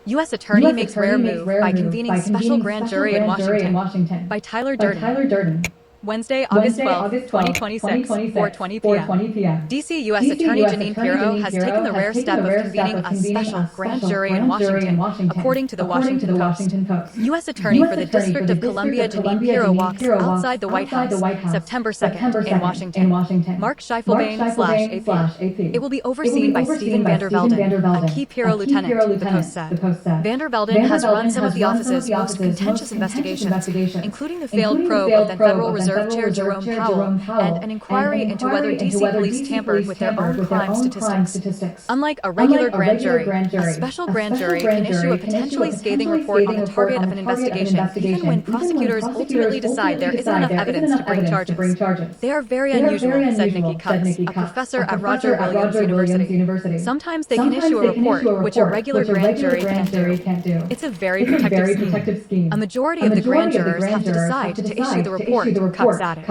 U.S. Attorney makes rare move by convening special grand jury in Washington. By Tyler Durden. Wednesday, August 12, 2026, 4:20 p.m. D.C. U.S. Attorney Jeanine Pirro has taken the rare step of convening a special grand jury in Washington, according to the Washington Post. U.S. Attorney for the District of Columbia Jeanine Pirro walks outside the White House September 2nd in Washington. Mark Schiefelbein/AP. It will be overseen by Steven Vander Velden, a key Pirro lieutenant, the Post said. Vander Velden has run some of the office's most contentious investigations, including the failed probe of then Federal Reserve Chair Jerome Powell and an inquiry into whether D.C. police tampered with their own crime statistics. Unlike a regular grand jury, a special grand jury can issue a potentially scathing report on the target of an investigation even when prosecutors ultimately decide there isn't enough evidence to bring charges. They are very unusual, said Nikki Cutts, a professor at Roger Williams University. Sometimes they can issue a report, which a regular grand jury can't do. It's a very protective scheme. A majority of the grand jurors have to decide to issue the report, Cutts added.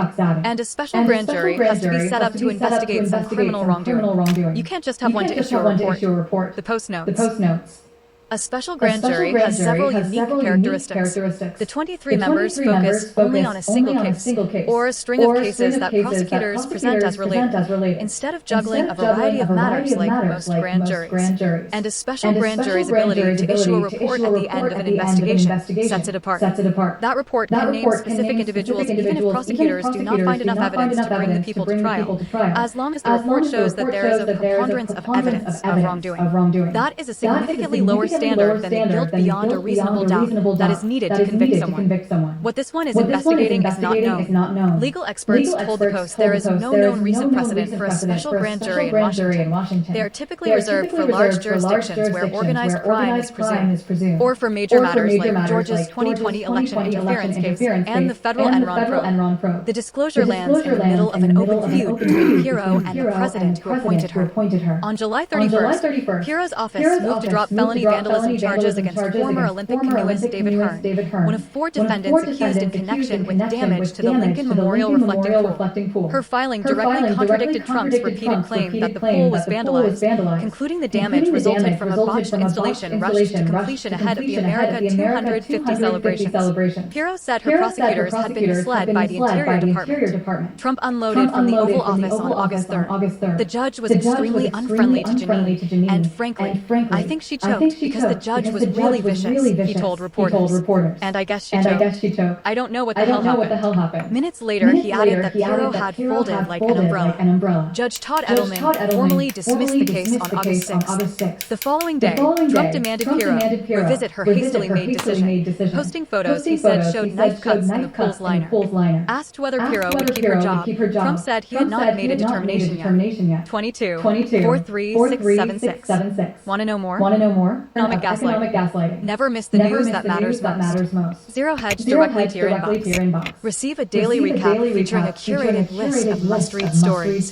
And a special grand jury has to be set up to investigate some criminal wrongdoing. You can't just have one to issue a report. The Post notes. A special grand jury has several unique characteristics. The 23 members focus only on a single case, or a string of cases that prosecutors present as related, instead of juggling a variety of matters like most grand juries. And a special grand jury's ability to issue a report at the end of an investigation sets it apart. That report can name specific individuals even if prosecutors do not find enough evidence to bring the people to trial, as long as the report shows that there is a preponderance of evidence of wrongdoing. That is a significantly lower standard than the guilt beyond a reasonable doubt that is needed to convict someone. What this one is investigating is not known. Legal experts told the Post there is no known recent precedent for a special grand jury in Washington. They are typically reserved for large jurisdictions where organized crime is presumed, or for major matters like Georgia's 2020 election interference case and the federal Enron probe. The disclosure lands in the middle of an open feud between Pirro and the president who appointed her. On July 31st, Pirro's office moved to drop felony vandalism charges against former Olympic canoeist David Hearn, one of 4 defendants accused in connection with damage to the Lincoln Memorial reflecting pool. Her filing directly contradicted Trump's repeated claim that the pool was vandalized, concluding the damage resulted from a botched installation rushed to completion ahead of the America 250 celebrations. Pirro said her prosecutors had been misled by the Interior Department. Trump unloaded from the Oval Office on August 3rd. The judge was extremely unfriendly to Jeanine, and frankly, I think she choked because the judge was really vicious, he told reporters. And I guess she choked. I don't know what the hell happened. Minutes later, he added that Pirro had folded like an umbrella. Judge Todd Edelman formally dismissed the case on August 6th. The following day, Trump demanded Pirro revisit her hastily made decision. Posting photos he said showed knife cuts in the pool's liner. Asked whether Pirro would keep her job, Trump said he had not made a determination yet. 22 43676. Want to know more? Economic gaslighting. Never miss the news that matters most. Zero Hedge directly to your inbox. Receive a daily recap featuring a curated list of must-read stories.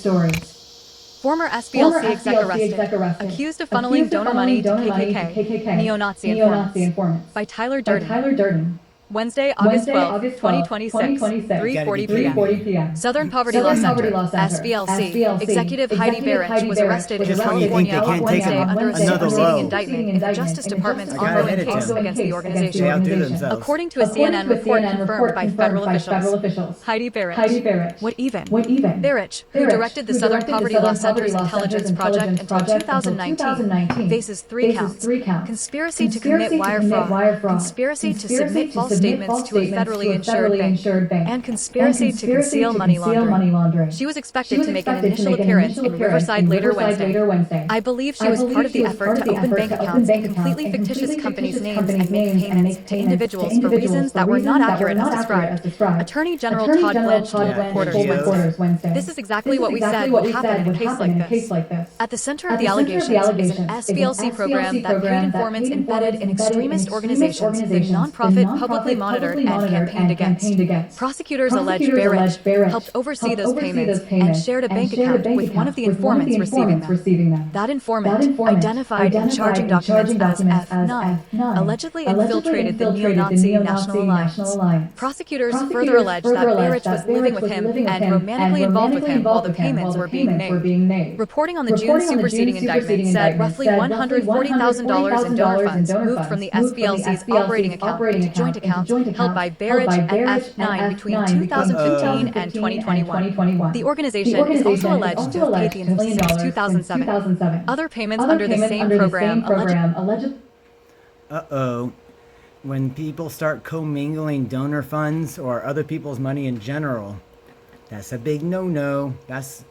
Former SBLC exec arrested, accused of funneling donor money to KKK, neo-Nazi informants. By Tyler Durden. Wednesday, August 12, 2026, 3:40 p.m. Southern Poverty Law Center, SPLC, Executive Heidi Barrett was arrested in California on Wednesday under a superseding indictment in the Justice Department's ongoing case against the organization. According to a CNN report confirmed by federal officials, Heidi Barrett, what even? Barrett, who directed the Southern Poverty Law Center's intelligence project until 2019, faces 3 counts: conspiracy to commit wire fraud, conspiracy to submit false statements to a federally insured bank, and conspiracy to conceal money laundering. She was expected to make an initial appearance in Riverside later Wednesday. I believe she was part of the effort to open bank accounts in completely fictitious companies' names and make payments to individuals for reasons that were not accurate as described. Attorney General Todd Blanche told reporters Wednesday. This is exactly what we said would happen in a case like this. At the center of the allegations is an SPLC program that paid informants embedded in extremist organizations, the nonprofit publicly publicly monitored and campaigned against. Prosecutors allege Barrett helped oversee those payments and shared a bank account with one of the informants receiving them. That informant, identified in charging documents as F9, allegedly infiltrated the neo-Nazi National Alliance. Prosecutors further allege that Barrett was living with him and romantically involved with him while the payments were being made. Reporting on the June superseding indictment said roughly $140,000 in donor funds moved from the SPLC's operating account to joint accounts held by Barrett and F9 between 2015 and 2021. The organization is also alleged to have paid the inflation since 2007. Other payments under the same program allegedly. Uh-oh. When people start commingling donor funds or other people's money in general, that's a big no-no. That's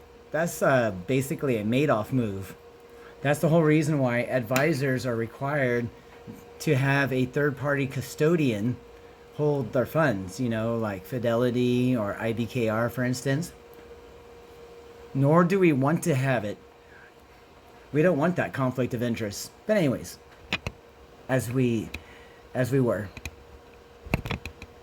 basically a Madoff move. That's the whole reason why advisors are required to have a third-party custodian hold their funds, like Fidelity or IBKR, for instance. Nor do we want to have it. We don't want that conflict of interest. But anyways, as we were.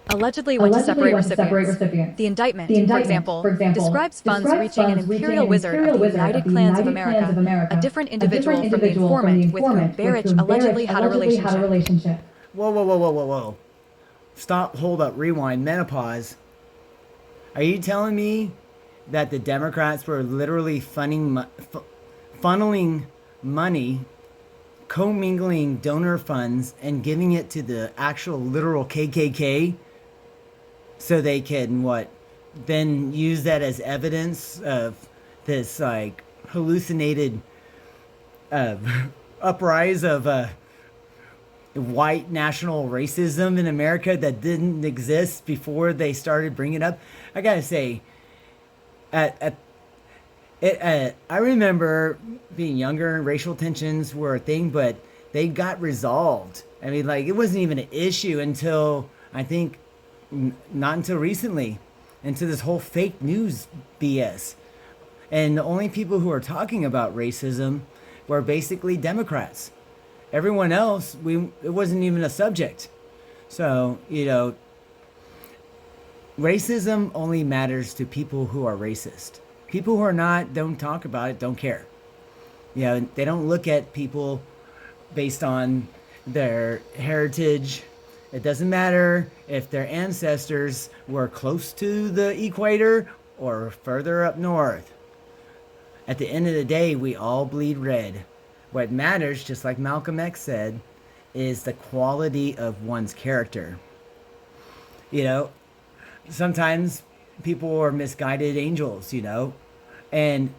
Allegedly went to separate recipients. The indictment, for example, describes funds reaching an imperial wizard of the United Clans of America, a different individual from the informant with whom Barrett allegedly had a relationship. Whoa. Stop, hold up, rewind, menopause. Are you telling me that the Democrats were literally funneling money, commingling donor funds, and giving it to the actual literal KKK so they can then use that as evidence of this hallucinated uprise of white national racism in America that didn't exist before they started bringing it up? I gotta say, I remember being younger and racial tensions were a thing, but they got resolved. I mean, it wasn't even an issue until, I think, not until recently, into this whole fake news BS. And the only people who are talking about racism were basically Democrats. Everyone else, it wasn't even a subject. So, racism only matters to people who are racist. People who are not, don't talk about it, don't care. They don't look at people based on their heritage. It doesn't matter if their ancestors were close to the equator or further up north. At the end of the day, we all bleed red. What matters, just like Malcolm X said, is the quality of one's character. Sometimes people are misguided angels, and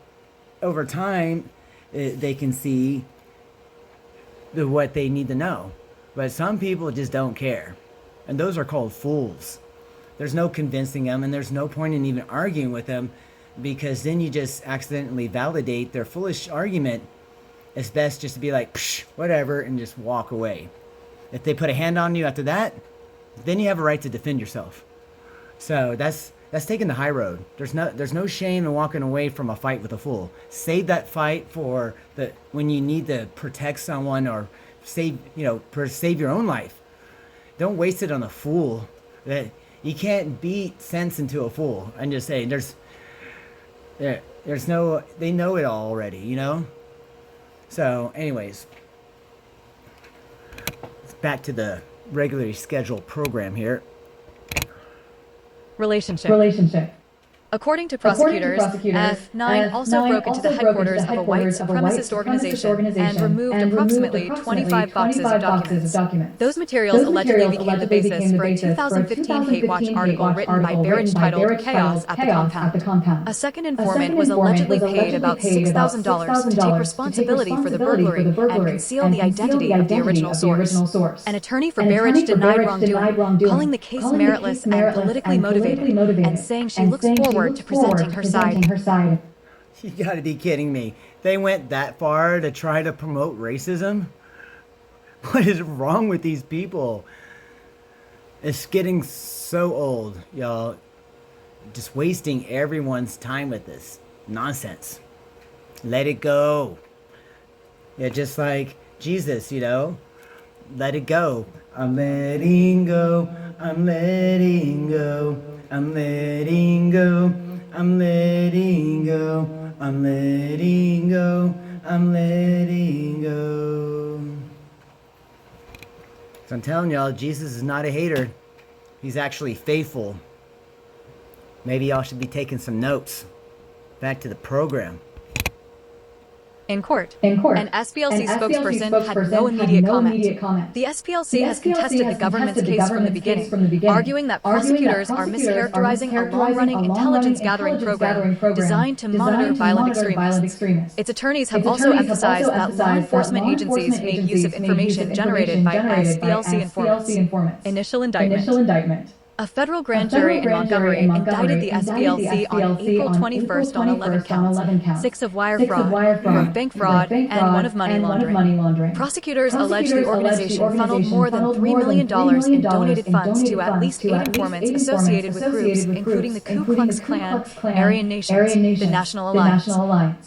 over time they can see what they need to know. But some people just don't care, and those are called fools. There's no convincing them, and there's no point in even arguing with them, because then you just accidentally validate their foolish argument. It's best just to be like, psh, whatever, and just walk away. If they put a hand on you after that, then you have a right to defend yourself. So that's taking the high road. There's no shame in walking away from a fight with a fool. Save that fight for when you need to protect someone or save your own life. Don't waste it on a fool. That you can't beat sense into a fool. I'm just saying, they know it all already, So, anyways, back to the regularly scheduled program here. Relationship. According to prosecutors, F9 also broke into the headquarters of a white supremacist organization and removed approximately 25 boxes of documents. Those materials allegedly became the basis for a 2015 Hate Watch article written by Barrett titled Chaos at the Compound. A second informant was allegedly paid about $6,000 to take responsibility for the burglary and conceal the identity of the original source. An attorney for Barrett denied wrongdoing, calling the case meritless and politically motivated, and saying she looks forward to presenting her side. You gotta be kidding me. They went that far to try to promote racism? What is wrong with these people? It's getting so old, y'all. Just wasting everyone's time with this nonsense. Let it go. Yeah, just like Jesus, let it go. I'm letting go. I'm letting go. I'm letting go. I'm letting go. I'm letting go. I'm letting go. So I'm telling y'all, Jesus is not a hater. He's actually faithful. Maybe y'all should be taking some notes. Back to the program. In court, an SPLC spokesperson had no immediate comment. The SPLC has contested the government's case from the beginning, arguing that prosecutors are mischaracterizing a long-running intelligence-gathering program designed to monitor violent extremists. Its attorneys have also emphasized that law enforcement agencies made use of information generated by SPLC informants. Initial indictment. A federal grand jury in Montgomery indicted the SPLC on April 21st on 11 counts, 6 of wire fraud, 4 of bank fraud, and 1 of money laundering. Prosecutors allege the organization funneled more than $3 million in donated funds to at least 8 informants associated with groups including the Ku Klux Klan, Aryan Nations, the National Alliance,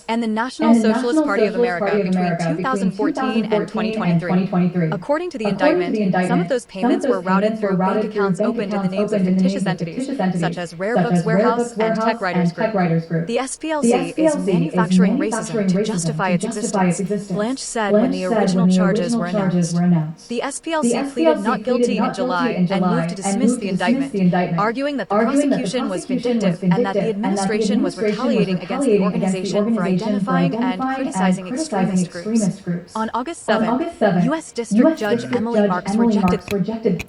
and the National Socialist Party of America between 2014 and 2023. According to the indictment, some of those payments were routed through bank accounts opened in the name of fictitious entities, such as Rare Books Warehouse and Tech Writers Group. The SPLC is manufacturing racism to justify its existence, Blanche said when the original charges were announced. The SPLC pleaded not guilty in July and moved to dismiss the indictment, arguing that the prosecution was vindictive and that the administration was retaliating against the organization for identifying and criticizing extremist groups. On August 7th, U.S. District Judge Emily Marks rejected.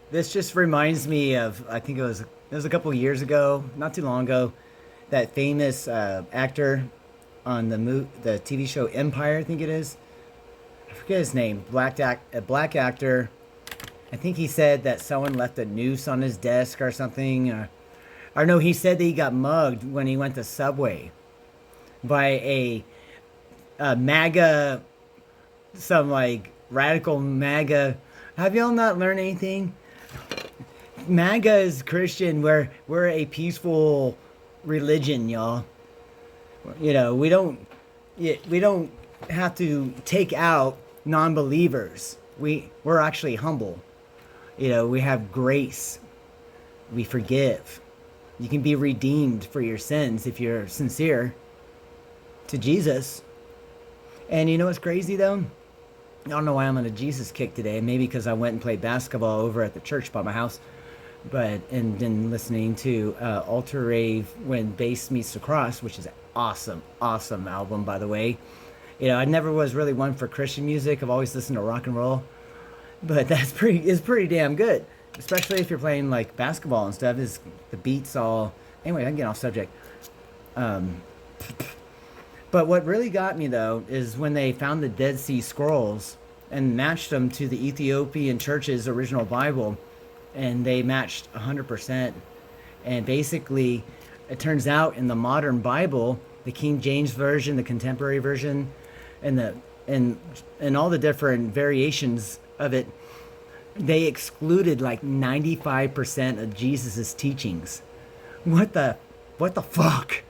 This just reminds me of, I think it was a couple of years ago, not too long ago, that famous actor on the TV show Empire, I think it is. I forget his name. A black actor. I think he said that someone left a noose on his desk or something. Or no, he said that he got mugged when he went to Subway by a MAGA, some like radical MAGA. Have y'all not learned anything? MAGA is Christian. We're a peaceful religion, y'all. You know, we don't have to take out non-believers. We're actually humble. You know, we have grace. We forgive. You can be redeemed for your sins if you're sincere to Jesus. And you know what's crazy though? I don't know why I'm on a Jesus kick today. Maybe because I went and played basketball over at the church by my house. And then listening to Alter Rave When Bass Meets the Cross, which is an awesome album, by the way. You know, I never was really one for Christian music. I've always listened to rock and roll. But it's pretty damn good. Especially if you're playing like basketball and stuff. The beats all... Anyway, I can get off subject. But what really got me, though, is when they found the Dead Sea Scrolls and matched them to the Ethiopian Church's original Bible. And they matched 100%. And basically, it turns out in the modern Bible, the King James Version, the Contemporary Version, and all the different variations of it, they excluded like 95% of Jesus's teachings. What the fuck?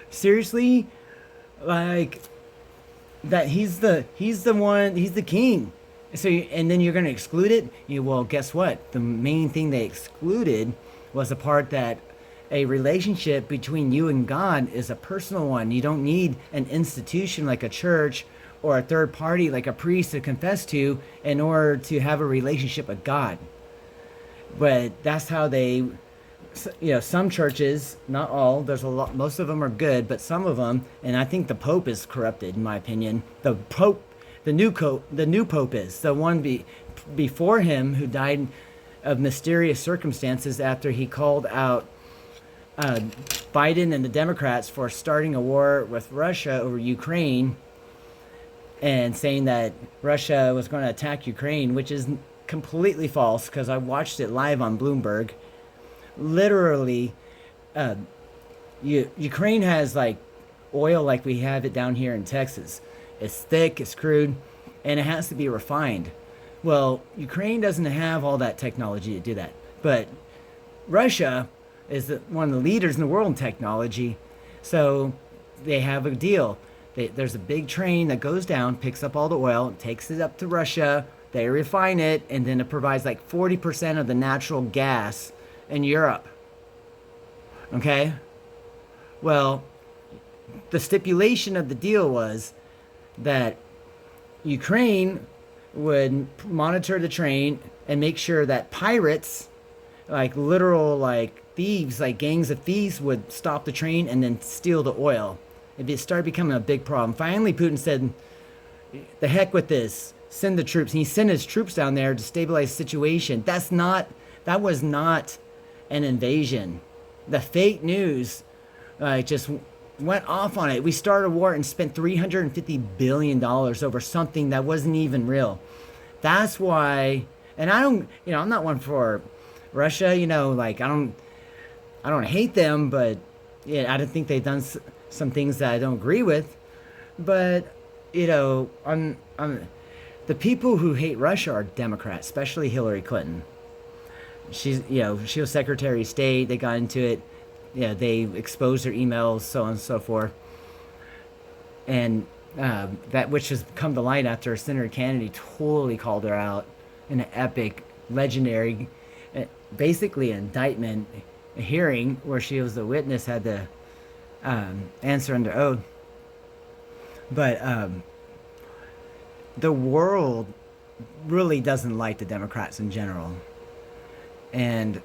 Seriously? Like that he's the king. So, and then you're going to exclude it? Well, guess what? The main thing they excluded was the part that a relationship between you and God is a personal one. You don't need an institution like a church or a third party like a priest to confess to in order to have a relationship with God. But that's how they, some churches, not all, there's a lot, most of them are good, but some of them, and I think the Pope is corrupted in my opinion. The new pope is the one before him who died of mysterious circumstances after he called out Biden and the Democrats for starting a war with Russia over Ukraine and saying that Russia was going to attack Ukraine, which is completely false because I watched it live on Bloomberg. Literally, Ukraine has like oil like we have it down here in Texas. It's thick, it's crude, and it has to be refined. Well, Ukraine doesn't have all that technology to do that. But Russia is one of the leaders in the world in technology. So they have a deal. There's a big train that goes down, picks up all the oil, takes it up to Russia, They refine it, and then it provides like 40% of the natural gas in Europe. Okay? Well, the stipulation of the deal was that Ukraine would monitor the train and make sure that pirates, like literal like thieves, like gangs of thieves, would stop the train and then steal the oil. It started becoming a big problem. Finally, Putin said, the heck with this. Send the troops. And he sent his troops down there to stabilize the situation. That was not an invasion. The fake news just went off on it. We started a war and spent $350 billion over something that wasn't even real. That's why, and I don't, I'm not one for Russia, like I don't hate them, but yeah, I don't think they've done some things that I don't agree with. But, on the people who hate Russia are Democrats, especially Hillary Clinton. She was Secretary of State. They got into it. They exposed her emails, so on and so forth. And that which has come to light after Senator Kennedy totally called her out in an epic, legendary, basically indictment hearing where she was the witness, had to answer under oath. But the world really doesn't like the Democrats in general. And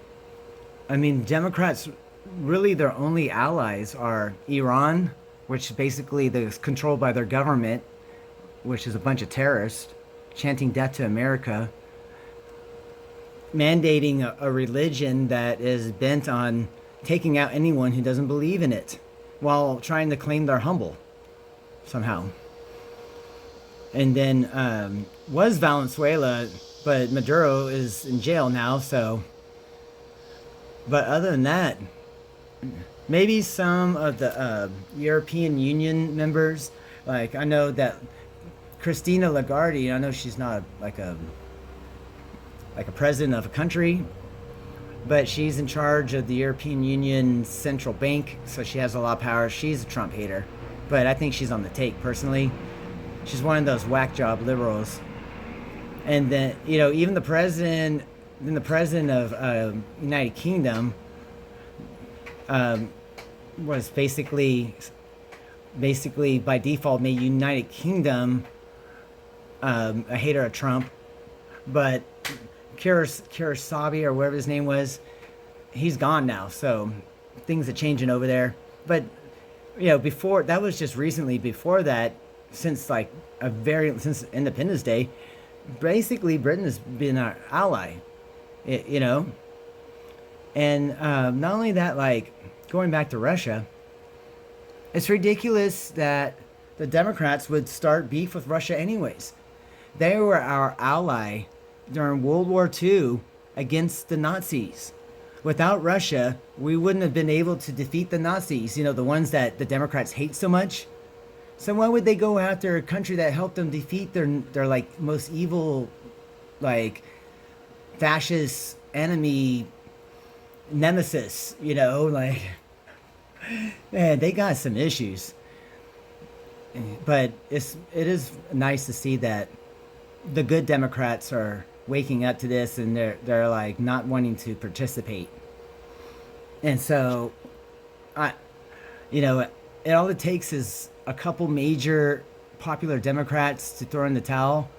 I mean, Democrats, really their only allies are Iran, which basically is controlled by their government, which is a bunch of terrorists chanting death to America, mandating a religion that is bent on taking out anyone who doesn't believe in it, while trying to claim they're humble somehow. And then was Venezuela, but Maduro is in jail now, so. But other than that, maybe some of the European Union members, like I know that Christina Lagarde, I know she's not like a president of a country, but she's in charge of the European Union Central Bank, so she has a lot of power. She's a Trump hater, but I think she's on the take personally. She's one of those whack job liberals. And then, even the president of United Kingdom was basically by default made United Kingdom a hater of Trump. But Kirisabi, or whatever his name was, he's gone now, so things are changing over there. But before that was just recently. Before that, since Independence Day, basically Britain has been our ally, and not only that, like going back to Russia, it's ridiculous that the Democrats would start beef with Russia anyways. They were our ally during World War II against the Nazis. Without Russia, we wouldn't have been able to defeat the Nazis, the ones that the Democrats hate so much. So why would they go after a country that helped them defeat their like most evil, like fascist enemy nemesis, like, man, they got some issues. But it is nice to see that the good Democrats are waking up to this, and they're like not wanting to participate. And so all it takes is a couple major popular Democrats to throw in the towel,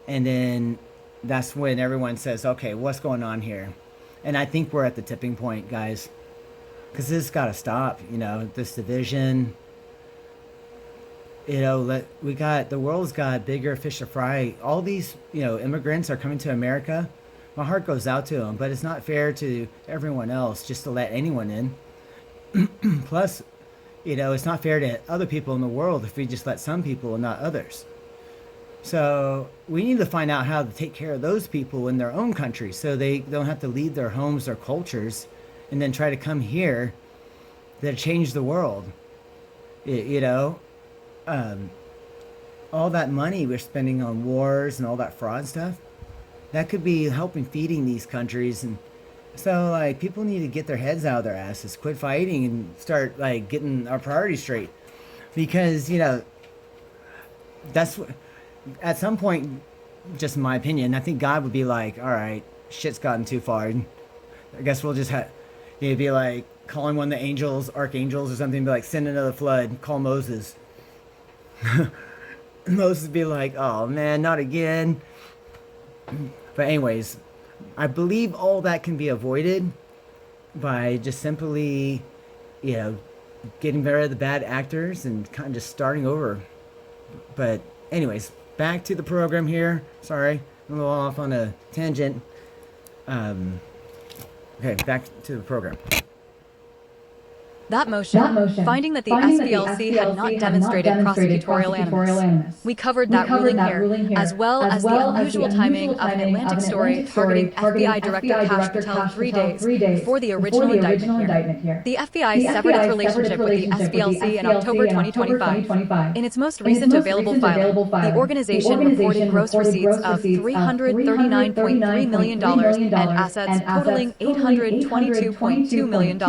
and then that's when everyone says, okay, what's going on here? And I think we're at the tipping point, guys, because this got to stop. This division, the world's got bigger fish to fry. All these immigrants are coming to America. My heart goes out to them, but it's not fair to everyone else just to let anyone in. Plus, it's not fair to other people in the world if we just let some people and not others. So we need to find out how to take care of those people in their own country, so they don't have to leave their homes, their cultures, and then try to come here to change the world. All that money we're spending on wars and all that fraud stuff, that could be helping feeding these countries. And so, like, people need to get their heads out of their asses, quit fighting, and start, like, getting our priorities straight. Because, that's what, at some point, just my opinion. I think God would be like, all right, shit's gotten too far. I guess we'll just have, he'd be like calling one of the angels, archangels or something, be like, send another flood, call Moses. Moses would be like, oh man, not again. But anyways, I believe all that can be avoided by just simply, getting rid of the bad actors and kind of just starting over. But anyways, back to the program here. Sorry, I'm a little off on a tangent. Okay, back to the program. That motion, finding that the SPLC had not demonstrated prosecutorial animus. We covered that ruling here, as well as the unusual timing of an Atlantic story targeting FBI Director Kash Patel 3 days before the original indictment here. The FBI severed its relationship with the SPLC in October 2025. In its most recent available filing, the organization reported gross receipts of $339.3 million and assets totaling $822.2 million.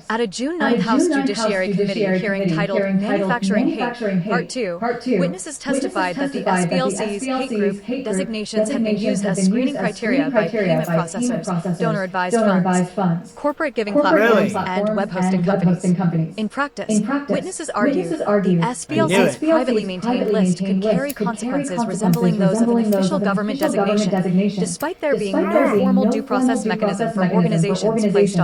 At a June 9th House Judiciary Committee hearing titled Manufacturing Hate, Part 2, witnesses testified that the SPLC's hate group designations had been used as screening criteria by payment processors, donor-advised funds, corporate giving platforms, and web hosting companies. In practice, witnesses argued the SPLC's privately maintained list could carry consequences resembling those of an official government designation, despite there being no formal due process mechanism for organizations placed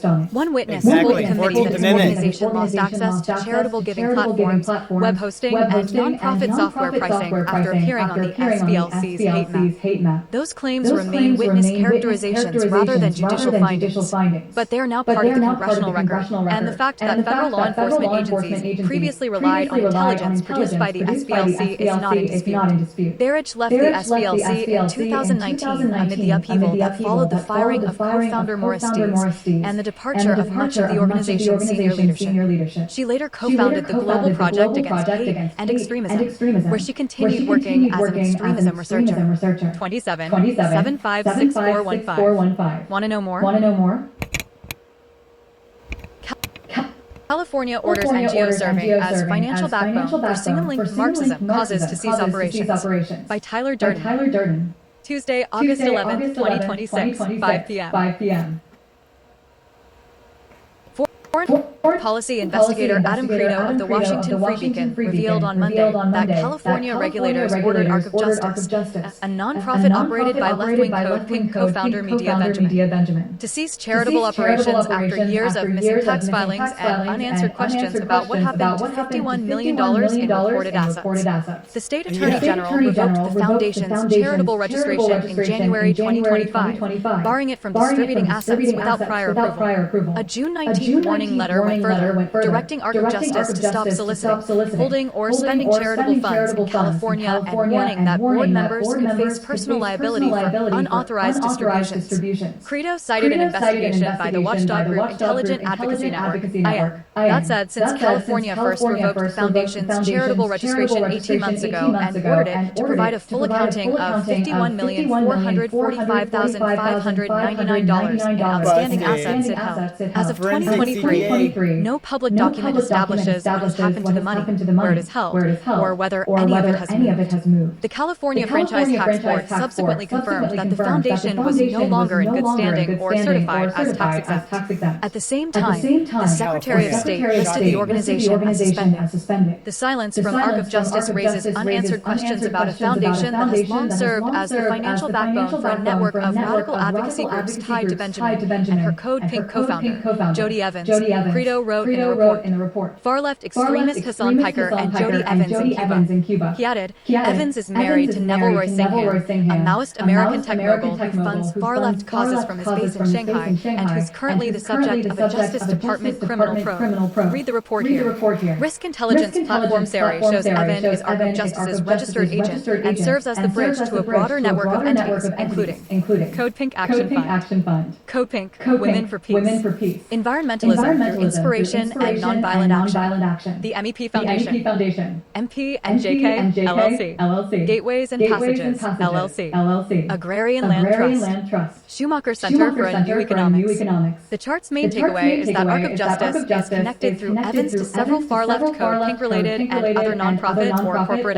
on it. One witness told the committee that its organization lost access to charitable giving platforms, web hosting, and nonprofit software pricing after appearing on the SPLC's hate map. Those claims remain witness characterizations rather than judicial findings, but they are now part of the congressional record, and the fact that federal law enforcement agencies previously relied on intelligence produced by the SPLC is not in dispute. Berich left the SPLC in 2019 amid the upheaval that followed the firing of co-founder Morris Dees and the departure of much of the organization's senior leadership. She later co-founded the Global Project Against Hate and Extremism, where she continued working as an extremism researcher. 27 756415. Want to know more? California orders NGO serving as financial backbone for single-linked Marxism causes to cease operations. By Tyler Durden. Tuesday, August 11, 2026, 5 p.m. Foreign policy investigator Adam Credo of the Washington Free Beacon revealed on Monday that California regulators ordered Arc of Justice, a nonprofit operated by left-wing Code Pink co-founder Medea Benjamin, to cease charitable operations after years of missing tax filings and unanswered questions about what happened to $51 million in reported assets. The state attorney general revoked the foundation's charitable registration in January 2025, barring it from distributing assets without prior approval. A June 19th warning letter went further, directing Arc of Justice to stop soliciting, holding, or spending charitable funds in California and warning that board members could face personal liability for unauthorized distributions. Credo cited an investigation by the watchdog group Intelligent Advocacy Network, IAN. That said, since California first revoked the foundation's charitable registration 18 months ago and ordered it to provide a full accounting of $51,445,599 in outstanding assets it held. As of 2023, no public document establishes what has happened to the money, where it is held, or whether any of it has moved. The California Franchise Tax Board subsequently confirmed that the foundation was no longer in good standing or certified as tax-exempt. At the same time, the Secretary of State listed the organization as suspended. The silence from Arc of Justice raises unanswered questions about a foundation that has long served as the financial backbone for a network of radical advocacy groups tied to Benjamin and her Code Pink co-founder, Jody Evans. Credo wrote in the report. Far-left extremist Hassan Piker and Jody Evans in Cuba. He added, Evans is married to Neville Roy Singham, a Maoist American tech mogul who funds far-left causes from his base in Shanghai and who is currently the subject of a Justice Department criminal probe. Read the report here. Risk intelligence platform Sari shows Evan is Arc of Justice's registered agent and serves as the bridge to a broader network of entities, including Code Pink Action Fund, Code Pink Women for Peace, Environmentalism through inspiration and nonviolent action. The MEP Foundation. MP and JK LLC. Gateways and Passages LLC. Agrarian Land Trust. Schumacher Center for a New Economics. The chart's main takeaway is that Arc of Justice is connected through Evans to several far-left code, pink-related, and other nonprofit or corporate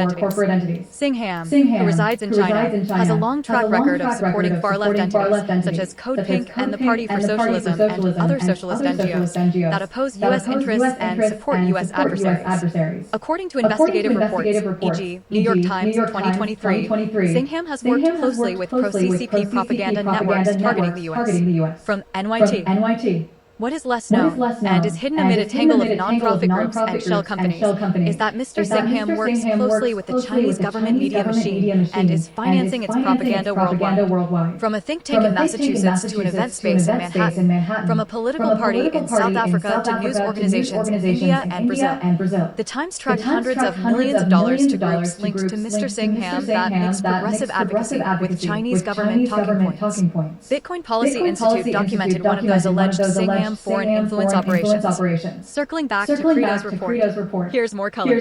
entities. Singham, who resides in China, has a long track record of supporting far-left entities, such as Code Pink and the Party for Socialism and other socialist NGOs that oppose U.S. interests and support U.S. adversaries. According to investigative reports, e.g., New York Times 2023, Singham has worked closely with pro-CCP propaganda networks targeting the U.S. From NYT. What is less known, and is hidden amid a tangle of nonprofit groups and shell companies, is that Mr. Singham works closely with the Chinese government media machine and is financing its propaganda worldwide. From a think tank in Massachusetts to an event space in Manhattan, from a political party in South Africa to news organizations in India and Brazil. The Times tracked hundreds of millions of dollars to groups linked to Mr. Singham that mix progressive advocacy with Chinese government talking points. Bitcoin Policy Institute documented one of those alleged Singham foreign influence operations. Circling back to Credo's report, here's more color.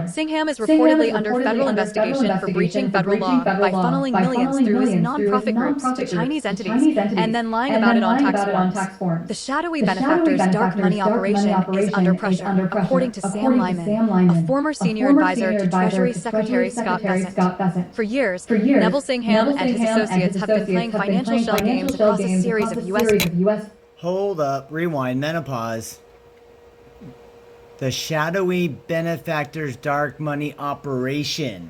Singham is reportedly under federal investigation for breaching federal law by funneling millions through his nonprofit groups to Chinese entities and then lying about it on tax forms. The shadowy benefactor's dark money operation is under pressure, according to Sam Lyman, a former senior advisor to Treasury Secretary Scott Bessent. For years, Neville Singham and his associates have been playing financial shell games across a series of U.S. Hold up, rewind, menopause. The shadowy benefactor's dark money operation.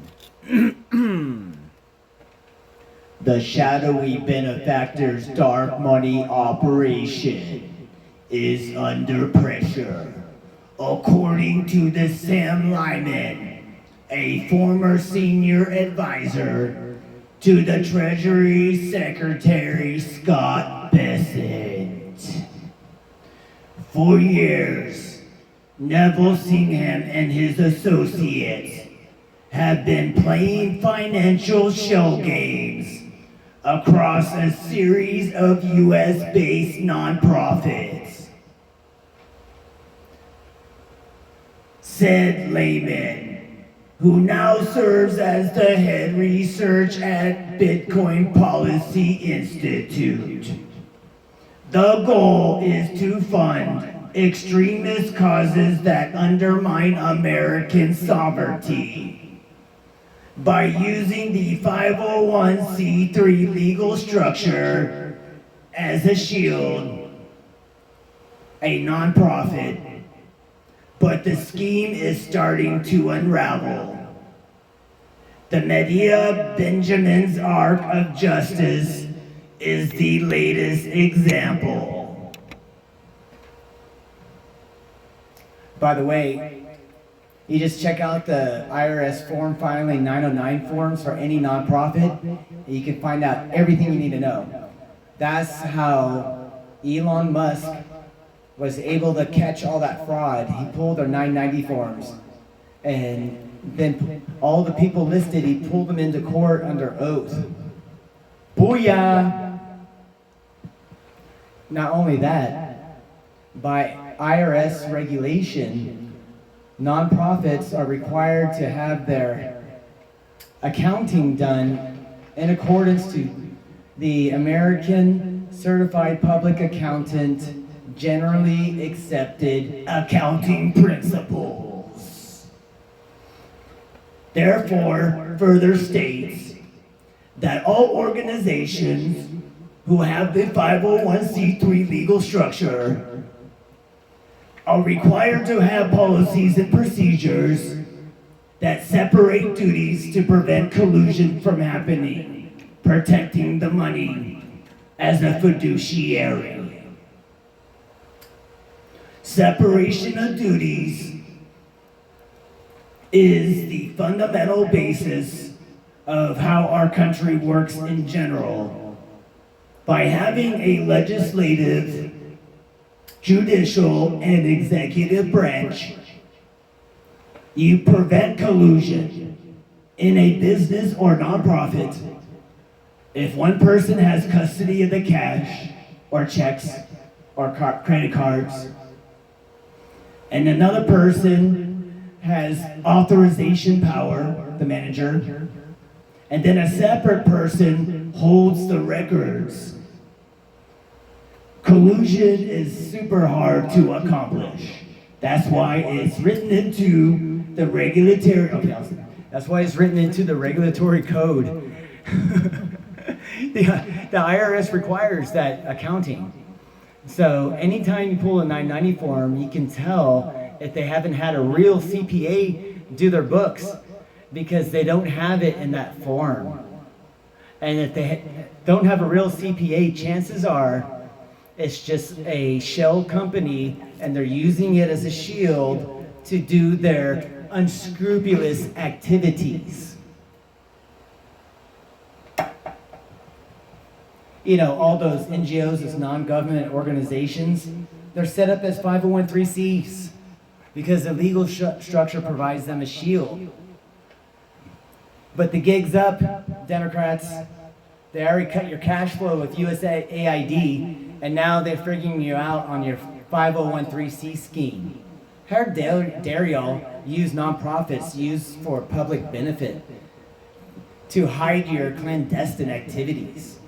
The shadowy benefactor's dark money operation is under pressure, according to the Sam Lyman, a former senior advisor to the Treasury Secretary Scott Bessent. For years, Neville Singham and his associates have been playing financial shell games across a series of U.S.-based nonprofits, said Lehman, who now serves as the head research at Bitcoin Policy Institute. The goal is to fund extremist causes that undermine American sovereignty by using the 501c3 legal structure as a shield, a nonprofit. But the scheme is starting to unravel. The Medea Benjamin's Arc of Justice is the latest example. By the way, you just check out the IRS form filing 909 forms for any nonprofit, and you can find out everything you need to know. That's how Elon Musk was able to catch all that fraud. He pulled their 990 forms, and then all the people listed, he pulled them into court under oath. Booyah! Not only that, by IRS regulation, nonprofits are required to have their accounting done in accordance to the American Certified Public Accountant Generally Accepted Accounting Principles. Therefore, further states that all organizations who have the 501c3 legal structure are required to have policies and procedures that separate duties to prevent collusion from happening, protecting the money as a fiduciary. Separation of duties is the fundamental basis of how our country works in general. By having a legislative, judicial, and executive branch, you prevent collusion in a business or nonprofit. If one person has custody of the cash or checks or credit cards, And another person has authorization power, the manager, and then a separate person holds the records. Collusion is super hard to accomplish. That's why it's written into the regulatory. That's why it's written into the regulatory code. The IRS requires that accounting. So anytime you pull a 990 form, you can tell if they haven't had a real CPA do their books because they don't have it in that form. And if they don't have a real CPA, chances are it's just a shell company and they're using it as a shield to do their unscrupulous activities. You know, all those NGOs, as non-government organizations, they're set up as 501(c)(3)s because the legal structure provides them a shield. But the gig's up, Democrats. They already cut your cash flow with USAID, and now they're figuring you out on your 501(c)(3) scheme. How dare y'all use nonprofits used for public benefit to hide your clandestine activities?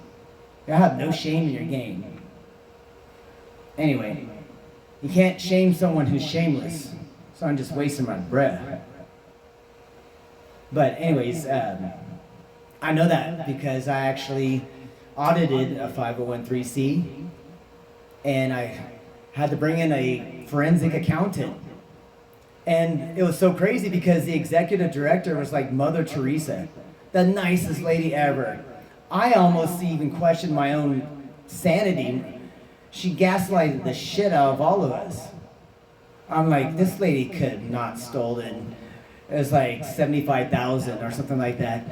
You have no shame in your game. Anyway, you can't shame someone who's shameless, so I'm just wasting my breath. But anyways, I know that because I actually audited a 501(c), and I had to bring in a forensic accountant. And it was so crazy because the executive director was like Mother Teresa, the nicest lady ever. I almost even questioned my own sanity. She gaslighted the shit out of all of us. I'm like, this lady could not stolen. It was like 75,000 or something like that.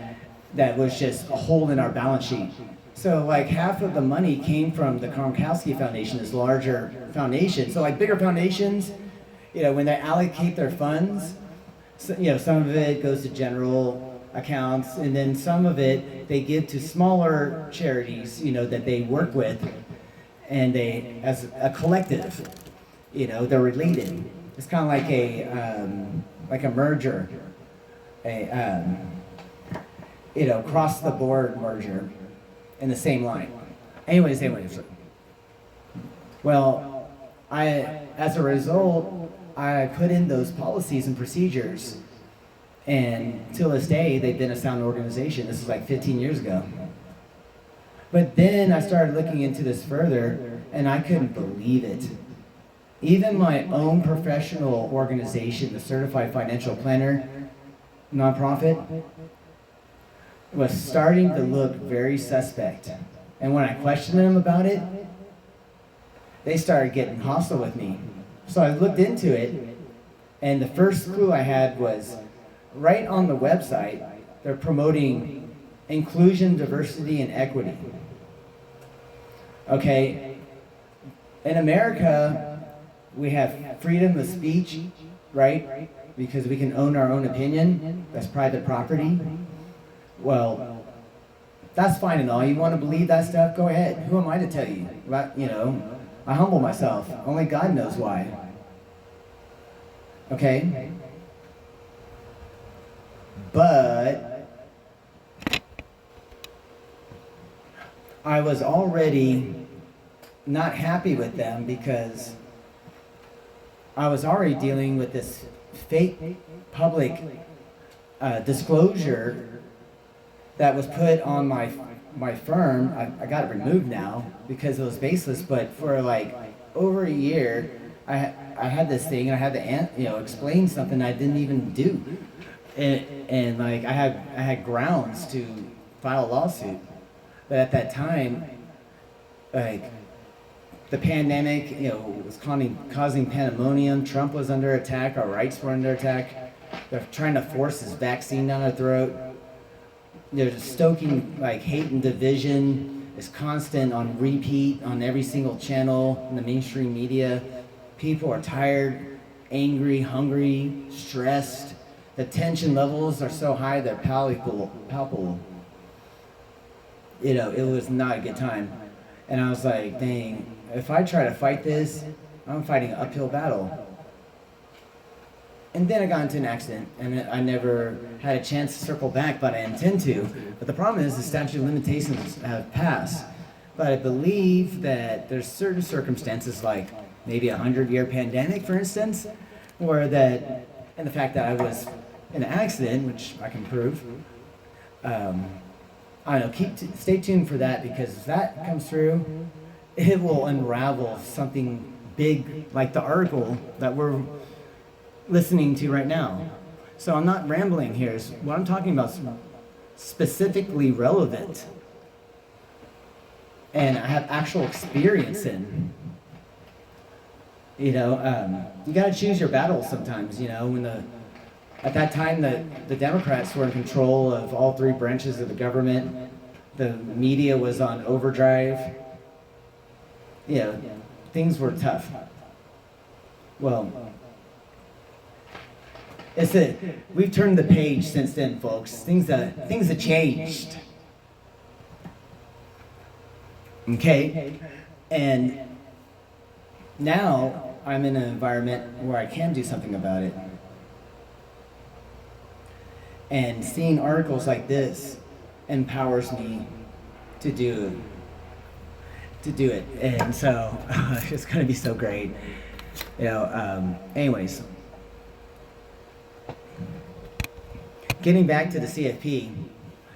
That was just a hole in our balance sheet. So like half of the money came from the Gronkowski Foundation, this larger foundation. So like bigger foundations, you know, when they allocate their funds, so, you know, some of it goes to general accounts, and then some of it they give to smaller charities, you know, that they work with, and they, as a collective, you know, they're related. It's kind of like a merger, you know, cross the board merger in the same line. Anyways. Well, as a result, I put in those policies and procedures. And till this day, they've been a sound organization. This was like 15 years ago. But then I started looking into this further, and I couldn't believe it. Even my own professional organization, the Certified Financial Planner nonprofit, was starting to look very suspect. And when I questioned them about it, they started getting hostile with me. So I looked into it, and the first clue I had was, right on the website, they're promoting inclusion, diversity, and equity. Okay, in America, we have freedom of speech, right? Because we can own our own opinion. That's private property. Well, that's fine and all. You want to believe that stuff? Go ahead. Who am I to tell you? You know, I humble myself. Only God knows why. Okay? But I was already not happy with them because I was already dealing with this fake public disclosure that was put on my firm. I got it removed now because it was baseless, but for like over a year, I had this thing and I had to explain something I didn't even do. And like I had grounds to file a lawsuit, but at that time, like the pandemic, was causing pandemonium. Trump was under attack. Our rights were under attack. They're trying to force this vaccine down our throat. They're stoking like hate and division. It's constant on repeat on every single channel in the mainstream media. People are tired, angry, hungry, stressed. The tension levels are so high they're palpable. It was not a good time. And I was like, dang, if I try to fight this, I'm fighting an uphill battle. And then I got into an accident, and I never had a chance to circle back, but I intend to. But the problem is the statute of limitations have passed. But I believe that there's certain circumstances, like maybe a 100-year pandemic, for instance, or that, and the fact that I was in an accident, which I can prove. I don't know, stay tuned for that, because if that comes through, it will unravel something big like the article that we're listening to right now. So I'm not rambling here. What I'm talking about is specifically relevant, and I have actual experience in. You gotta choose your battles sometimes. At that time, the Democrats were in control of all three branches of the government. The media was on overdrive. Things were tough. Well, we've turned the page since then, folks. Things have changed. Okay? And now I'm in an environment where I can do something about it. And seeing articles like this empowers me to do it. And so it's going to be so great. Anyways, getting back to the CFP.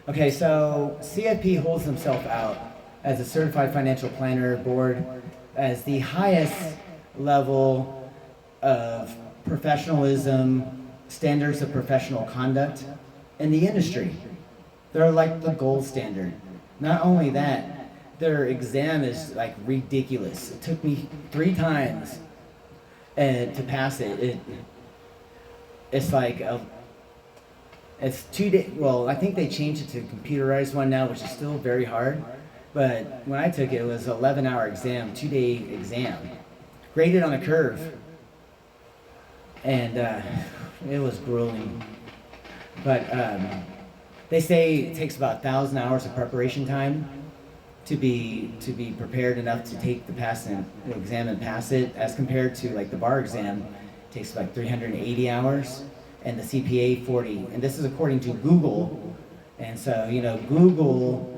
Okay, so CFP holds himself out as a certified financial planner board as the highest level of professionalism, standards of professional conduct in the industry. They're like the gold standard. Not only that, their exam is like ridiculous. It took me 3 times to pass it. It's like it's 2 days. Well, I think they changed it to a computerized one now, which is still very hard. But when I took it, it was an 11-hour exam, 2-day exam, graded on a curve, and it was grueling. But they say it takes about 1,000 hours of preparation time to be prepared enough to take the exam and pass it, as compared to like the bar exam, it takes like 380 hours, and the CPA 40. And this is according to Google. And so Google,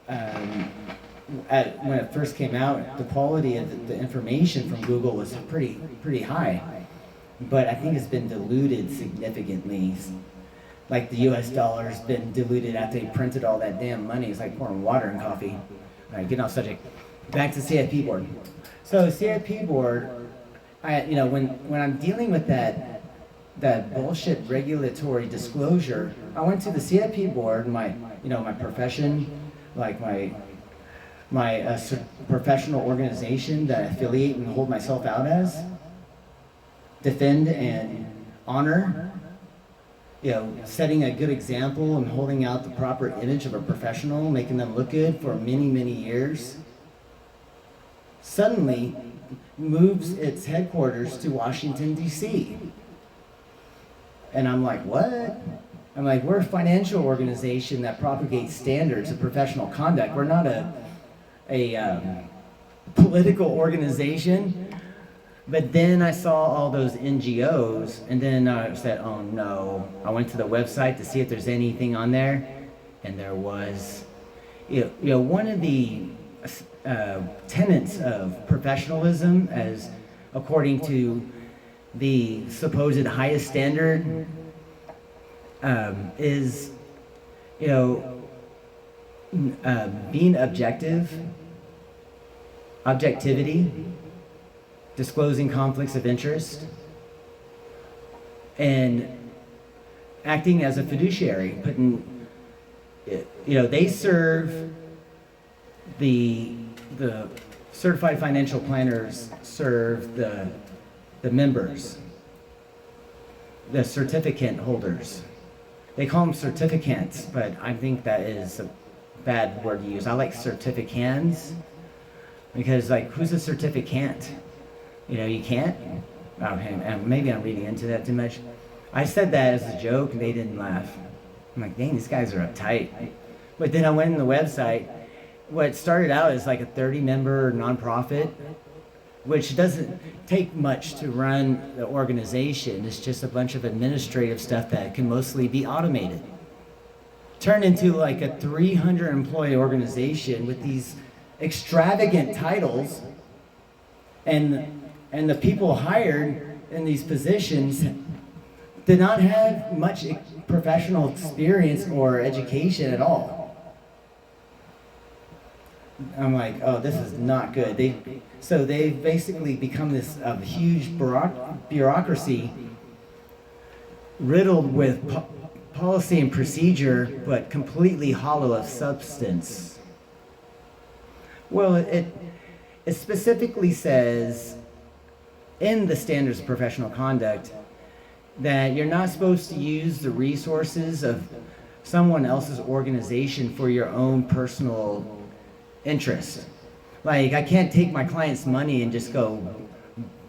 when it first came out, the quality of the information from Google was pretty high, but I think it's been diluted significantly. Like the U.S. dollar's been diluted after they printed all that damn money. It's like pouring water in coffee. All right, getting off subject. Back to CFP board. So CFP board, when I'm dealing with that bullshit regulatory disclosure, I went to the CFP board, my profession, like my professional organization that I affiliate and hold myself out as, defend and honor, setting a good example and holding out the proper image of a professional, making them look good for many, many years, suddenly moves its headquarters to Washington, D.C. And I'm like, what? I'm like, we're a financial organization that propagates standards of professional conduct. We're not a political organization. But then I saw all those NGOs, and then I said, oh no. I went to the website to see if there's anything on there, and there was. One of the tenets of professionalism, as according to the supposed highest standard, is being objectivity, disclosing conflicts of interest, and acting as a fiduciary, they serve the certified financial planners serve the members, the certificate holders. They call them certificates, but I think that is a bad word to use. I like certificans, because who's a certificant? You can't. Okay, maybe I'm reading into that too much. I said that as a joke, and they didn't laugh. I'm like, dang, these guys are uptight. But then I went on the website. What started out as like a 30-member nonprofit which doesn't take much to run the organization. It's just a bunch of administrative stuff that can mostly be automated. Turn into like a 300 employee organization with these extravagant titles, and the people hired in these positions did not have much professional experience or education at all. I'm like, oh, this is not good. They've basically become this huge bureaucracy riddled with policy and procedure, but completely hollow of substance. Well, it specifically says in the Standards of Professional Conduct that you're not supposed to use the resources of someone else's organization for your own personal interest. Like, I can't take my client's money and just go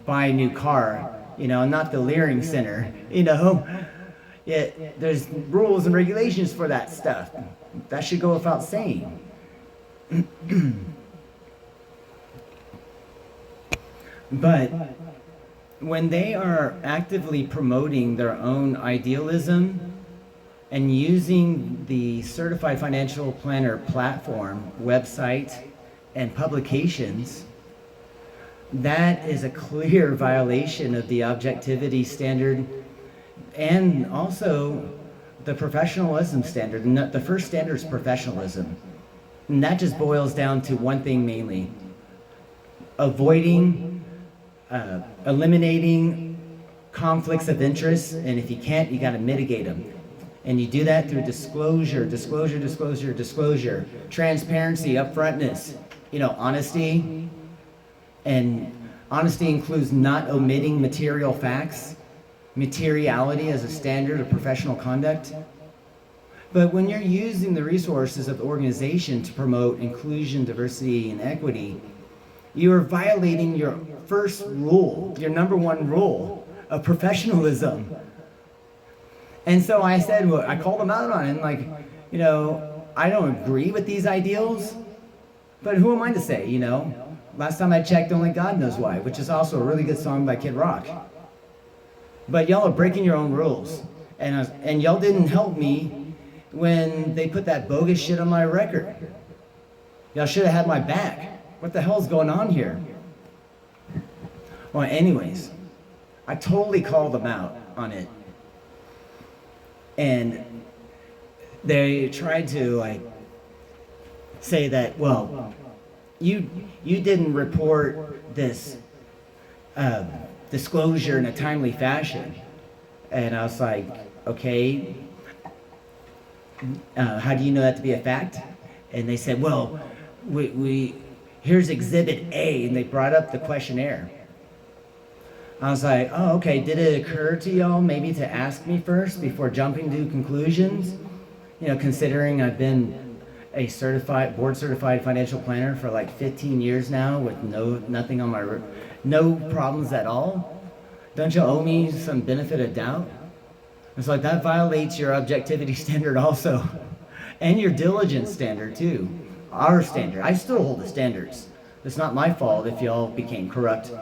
buy a new car, I'm not the Leering Center, there's rules and regulations for that stuff. That should go without saying. But when they are actively promoting their own idealism and using the Certified Financial Planner platform, website, and publications, that is a clear violation of the objectivity standard and also the professionalism standard. And the first standard is professionalism. And that just boils down to one thing mainly: eliminating conflicts of interest, and if you can't, you got to mitigate them. And you do that through disclosure, transparency, upfrontness, honesty. And honesty includes not omitting material facts, materiality as a standard of professional conduct. But when you're using the resources of the organization to promote inclusion, diversity, and equity, you are violating your first rule, your number one rule of professionalism. And so I said, well, I called them out on it, and I don't agree with these ideals, but who am I to say, Last time I checked, only God knows why, which is also a really good song by Kid Rock. But y'all are breaking your own rules, and y'all didn't help me when they put that bogus shit on my record. Y'all should have had my back. What the hell's going on here? Well, anyways, I totally called them out on it. And they tried to say that, well, you didn't report this disclosure in a timely fashion. And I was like, okay, how do you know that to be a fact? And they said, well, here's Exhibit A, and they brought up the questionnaire. I was like, oh, okay, did it occur to y'all maybe to ask me first before jumping to conclusions? Considering I've been a board certified financial planner for like 15 years now with nothing on no problems at all. Don't you owe me some benefit of doubt? It's like that violates your objectivity standard also, and your diligence standard too. Our standard. I still hold the standards. It's not my fault if y'all became corrupt.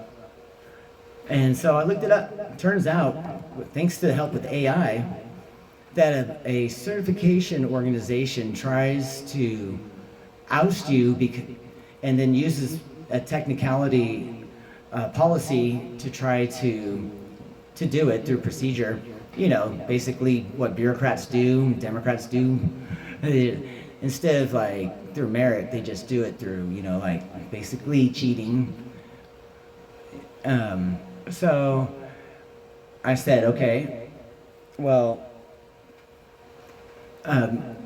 And so I looked it up. Turns out, thanks to the help with AI, that a certification organization tries to oust you and then uses a technicality policy to try to do it through procedure. Basically what bureaucrats do, Democrats do. Instead of through merit, they just do it through, basically cheating. So I said, okay, well,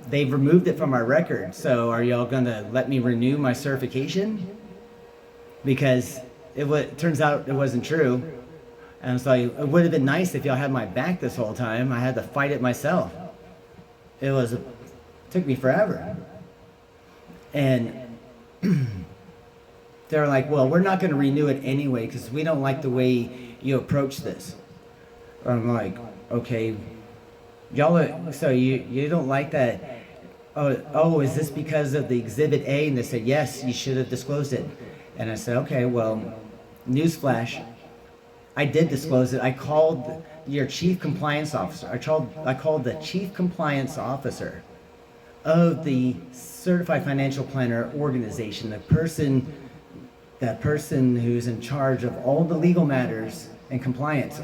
they've removed it from our record, so are y'all gonna let me renew my certification? Because it turns out it wasn't true. And so it would have been nice if y'all had my back this whole time. I had to fight it myself. It took me forever. And they're like, well, we're not going to renew it anyway because we don't like the way you approach this. I'm like, okay, so you don't like that? Oh, is this because of the Exhibit A? And they said, yes, you should have disclosed it. And I said, okay, well, Newsflash, I did disclose it. I called your chief compliance officer. I called the chief compliance officer of the Certified Financial Planner organization, that person who's in charge of all the legal matters and compliance.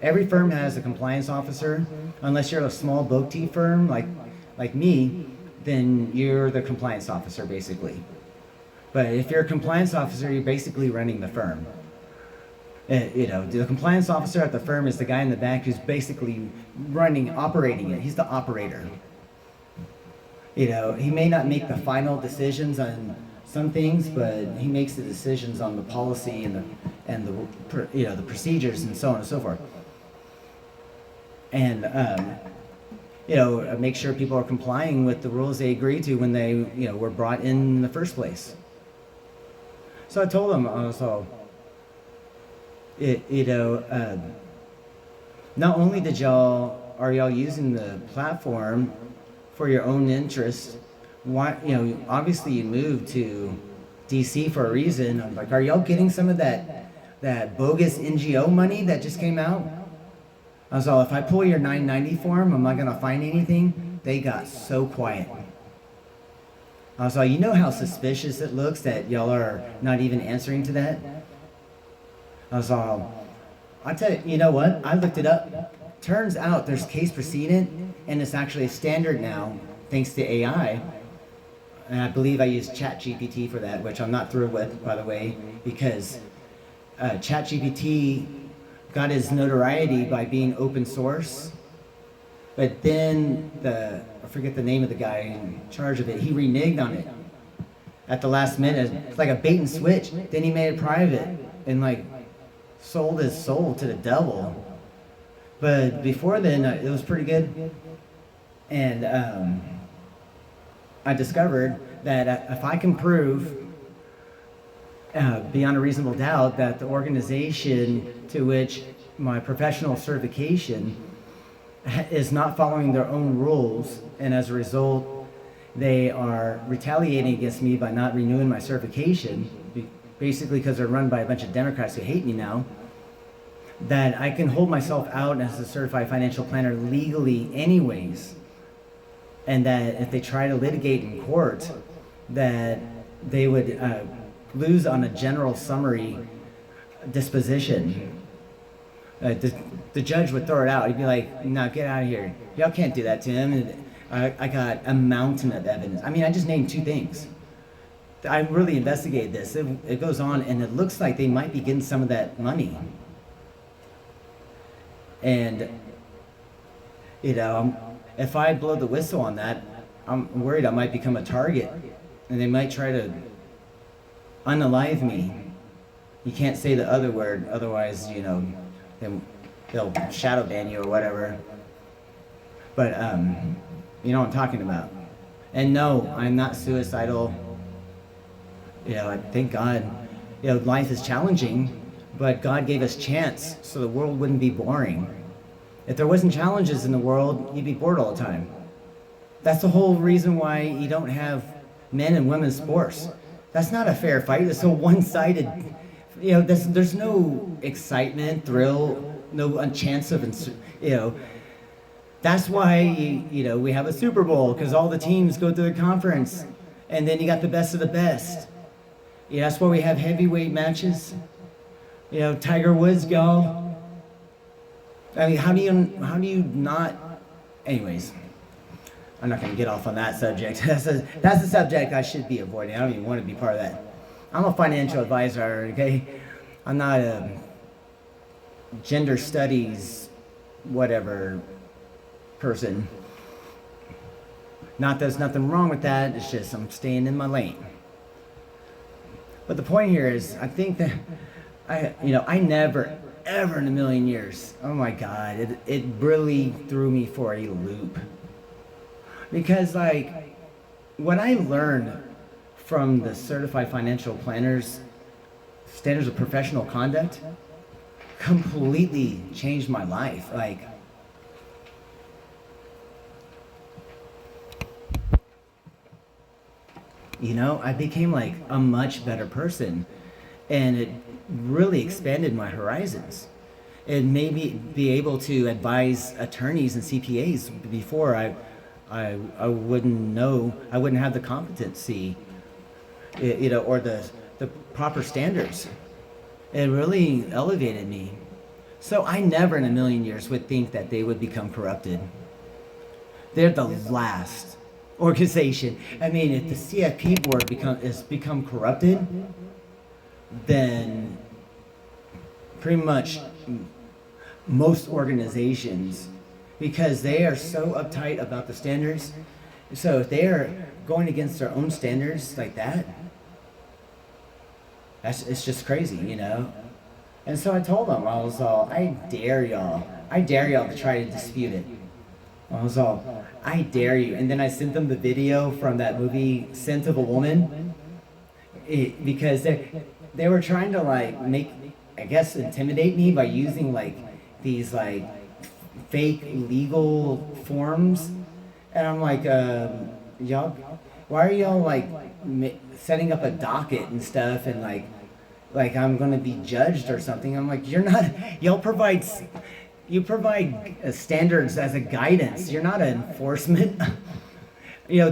Every firm has a compliance officer, unless you're a small boutique firm like me, then you're the compliance officer basically. But if you're a compliance officer, you're basically running the firm. The compliance officer at the firm is the guy in the back who's basically operating it. He's the operator. He may not make the final decisions on some things, but he makes the decisions on the policy and the procedures and so on and so forth. And make sure people are complying with the rules they agreed to when they were brought in the first place. So I told them also, not only are y'all using the platform for your own interest, why, obviously you moved to DC for a reason. I'm like, are y'all getting some of that bogus NGO money that just came out? I was all, if I pull your 990 form, am I gonna find anything? They got so quiet. I was like, you know how suspicious it looks that y'all are not even answering to that? I was all, I tell you, you know what? I looked it up. Turns out there's case precedent, and it's actually a standard now, thanks to AI. And I believe I used ChatGPT for that, which I'm not thrilled with, by the way, because ChatGPT got his notoriety by being open source. But then I forget the name of the guy in charge of it, he reneged on it at the last minute. It's like a bait and switch. Then he made it private and sold his soul to the devil. But before then, it was pretty good. And I discovered that if I can prove beyond a reasonable doubt that the organization to which my professional certification is not following their own rules, and as a result they are retaliating against me by not renewing my certification, basically because they're run by a bunch of Democrats who hate me now, that I can hold myself out as a certified financial planner legally anyways, and that if they try to litigate in court, that they would lose on a general summary disposition. The judge would throw it out. He'd be like, no, get out of here. Y'all can't do that to him. And I got a mountain of evidence. I mean, I just named 2 things. I really investigated this. It goes on, and it looks like they might be getting some of that money. And, if I blow the whistle on that, I'm worried I might become a target. And they might try to unalive me. You can't say the other word, otherwise, they'll shadow ban you or whatever. But, you know what I'm talking about. And no, I'm not suicidal. Thank God. Life is challenging, but God gave us chance so the world wouldn't be boring. If there wasn't challenges in the world, you'd be bored all the time. That's the whole reason why you don't have men and women's sports. That's not a fair fight. It's so one-sided. There's no excitement, thrill, no chance of, That's why, we have a Super Bowl, because all the teams go through the conference, and then you got the best of the best. That's why we have heavyweight matches. Tiger Woods go. I mean, how do you not? Anyways, I'm not going to get off on that subject. That's a subject I should be avoiding. I don't even want to be part of that. I'm a financial advisor, okay? I'm not a gender studies, whatever, person. Not that there's nothing wrong with that, it's just I'm staying in my lane. But the point here is, I think that, I never, ever in a million years, oh my God, it really threw me for a loop. Because what I learned from the Certified Financial Planners Standards of Professional Conduct completely changed my life. I became a much better person. And it really expanded my horizons. It made me be able to advise attorneys and CPAs before I wouldn't know, I wouldn't have the competency, or the proper standards. It really elevated me. So I never in a million years would think that they would become corrupted. They're the last organization. I mean, if the CFP board has become corrupted, then pretty much most organizations, because they are so uptight about the standards. So if they are going against their own standards like that, it's just crazy, you know? And so I told them, I was all, I dare y'all to try to dispute it. I was all, I dare you. And then I sent them the video from that movie, Scent of a Woman, because they were trying to like intimidate me by using like these like fake legal forms. And I'm like, y'all, why are y'all like setting up a docket and stuff, and like I'm gonna be judged or something? I'm like, you're not. You provide standards as a guidance. You're not an enforcement. Why are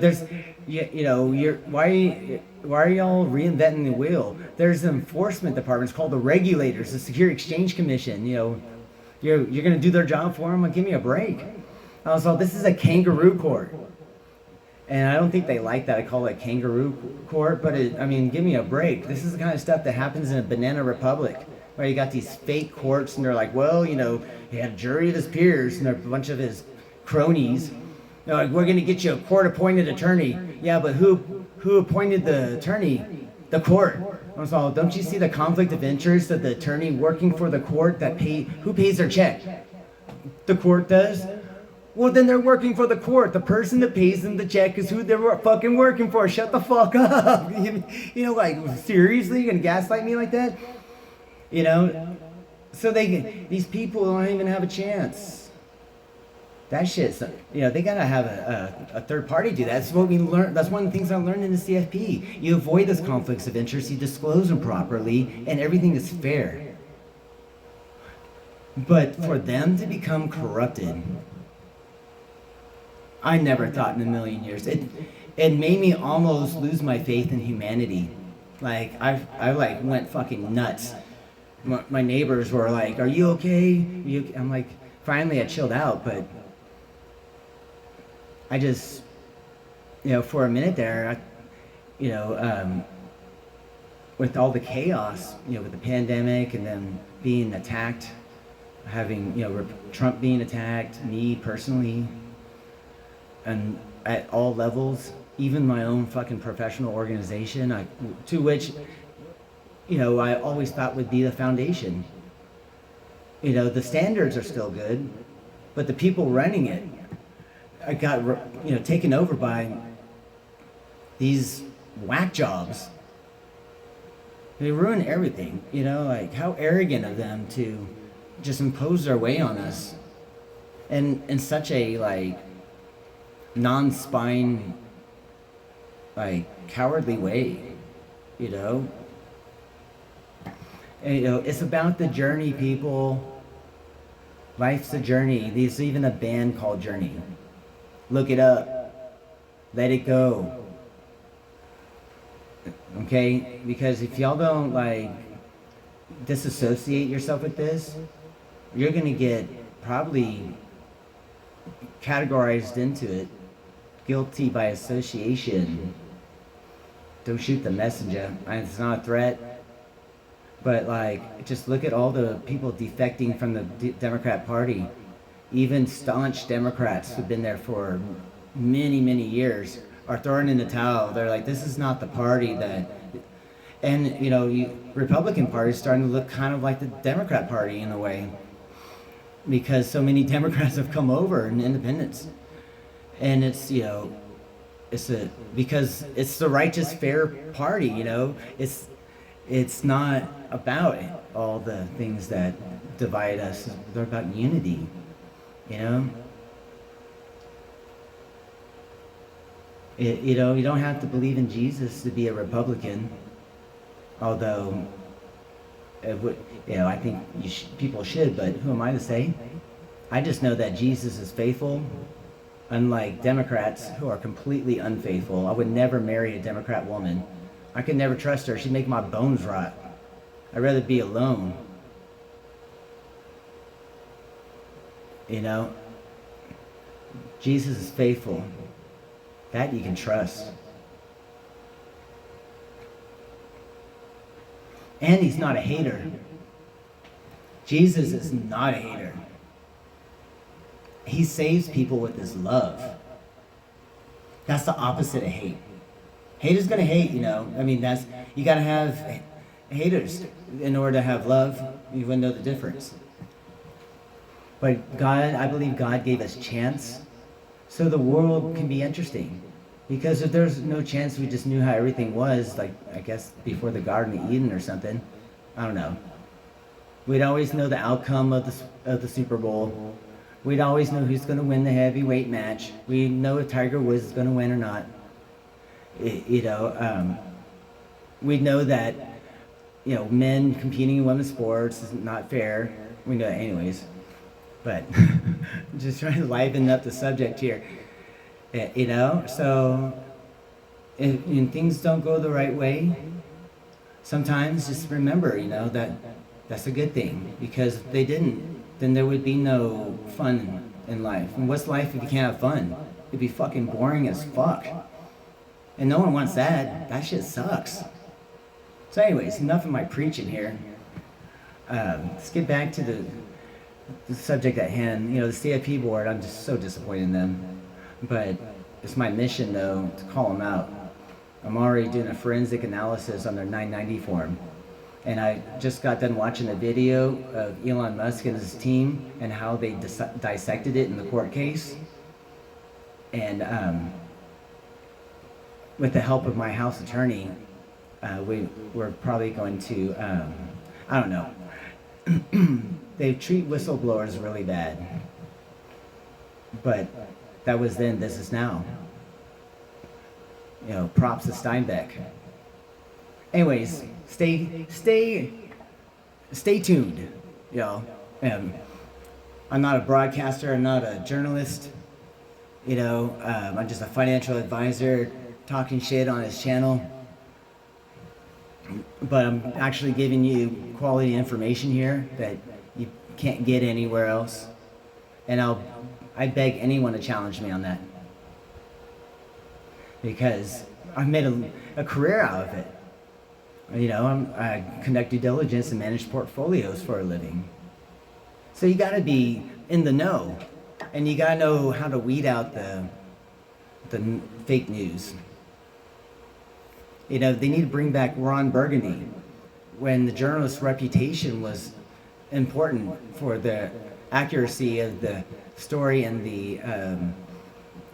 y'all reinventing the wheel? There's an enforcement department. It's called the regulators, the Security Exchange Commission. You're gonna do their job for them. Like, give me a break. I was like, this is a kangaroo court. And I don't think they like that. I call it kangaroo court, but give me a break. This is the kind of stuff that happens in a banana republic, where you got these fake courts, and they're like, well, he had a jury of his peers, and they're a bunch of his cronies. They're like, we're going to get you a court-appointed attorney. Yeah, but who appointed the attorney? The court. I was all, don't you see the conflict of interest of the attorney working for the court who pays their check? The court does. Well, then they're working for the court. The person that pays them the check is who they're fucking working for. Shut the fuck up. Like, seriously? You're gonna gaslight me like that? So these people don't even have a chance. That shit's, they gotta have a third party do that. That's what we learned. That's one of the things I learned in the CFP. You avoid those conflicts of interest, you disclose them properly, and everything is fair. But for them to become corrupted, I never thought in a million years. It made me almost lose my faith in humanity. Like, I went fucking nuts. My neighbors were like, are you okay? I'm like, finally I chilled out, but I just, for a minute there, with all the chaos, with the pandemic and then being attacked, having, Trump being attacked, me personally, and at all levels, even my own fucking professional organization, to which, I always thought would be the foundation. The standards are still good, but the people running it, I got, taken over by these whack jobs. They ruin everything, like how arrogant of them to just impose their way on us, and in such a like non-spine, like cowardly way, And, it's about the journey, people. Life's a journey. There's even a band called Journey. Look it up. Let it go. Okay? Because if y'all don't like disassociate yourself with this, you're gonna get probably categorized into it. Guilty by association. Don't shoot the messenger. It's not a threat. But like, just look at all the people defecting from the Democrat Party. Even staunch Democrats who've been there for many, many years are throwing in the towel. They're like, this is not the party that... And, Republican Party is starting to look kind of like the Democrat Party in a way. Because so many Democrats have come over and independents. And it's, because it's the righteous, fair party, It's not about all the things that divide us. They're about unity, You don't have to believe in Jesus to be a Republican. Although I think people should, but who am I to say? I just know that Jesus is faithful, unlike Democrats who are completely unfaithful. I would never marry a Democrat woman. I could never trust her. She'd make my bones rot. I'd rather be alone. Jesus is faithful. That you can trust. And he's not a hater. Jesus is not a hater. He saves people with his love. That's the opposite of hate. Haters gonna hate, you gotta have haters in order to have love. You wouldn't know the difference. But I believe God gave us chance so the world can be interesting. Because if there's no chance we just knew how everything was, like, I guess, before the Garden of Eden or something, I don't know. We'd always know the outcome of the Super Bowl. We'd always know who's going to win the heavyweight match. We know if Tiger Woods is going to win or not. We'd know that, men competing in women's sports is not fair. We know that anyways. But just trying to liven up the subject here. So if things don't go the right way, sometimes just remember, that that's a good thing. Because if they didn't, then there would be no fun in life. And what's life if you can't have fun? It'd be fucking boring as fuck. And no one wants that. That shit sucks. So anyways, enough of my preaching here. Let's get back to the subject at hand. The CFP board, I'm just so disappointed in them. But it's my mission, though, to call them out. I'm already doing a forensic analysis on their 990 form. And I just got done watching a video of Elon Musk and his team and how they dissected it in the court case. And with the help of my house attorney, we're probably going to, I don't know. They treat whistleblowers really bad. But that was then, this is now. Props to Steinbeck. Anyways, stay tuned, I'm not a broadcaster, I'm not a journalist, I'm just a financial advisor talking shit on his channel. But I'm actually giving you quality information here that you can't get anywhere else. And I beg anyone to challenge me on that. Because I've made a career out of it. I conduct due diligence and manage portfolios for a living. So you gotta be in the know. And you gotta know how to weed out the fake news. They need to bring back Ron Burgundy when the journalist's reputation was important for the accuracy of the story and the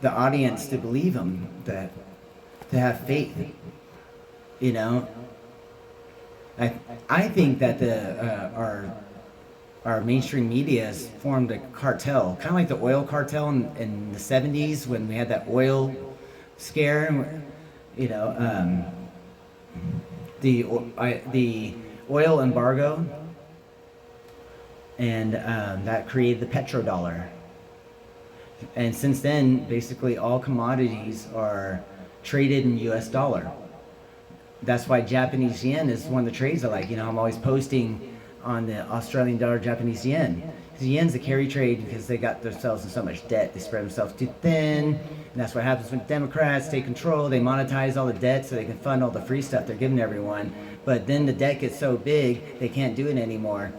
audience to believe him, to have faith. I think that our mainstream media has formed a cartel, kind of like the oil cartel in the 70s when we had that oil scare. The oil embargo, and that created the petrodollar. And since then, basically all commodities are traded in US dollar. That's why Japanese yen is one of the trades I like. I'm always posting on the Australian dollar, Japanese yen. Because yen's a carry trade because they got themselves in so much debt. They spread themselves too thin. And that's what happens when Democrats take control. They monetize all the debt so they can fund all the free stuff they're giving everyone. But then the debt gets so big, they can't do it anymore.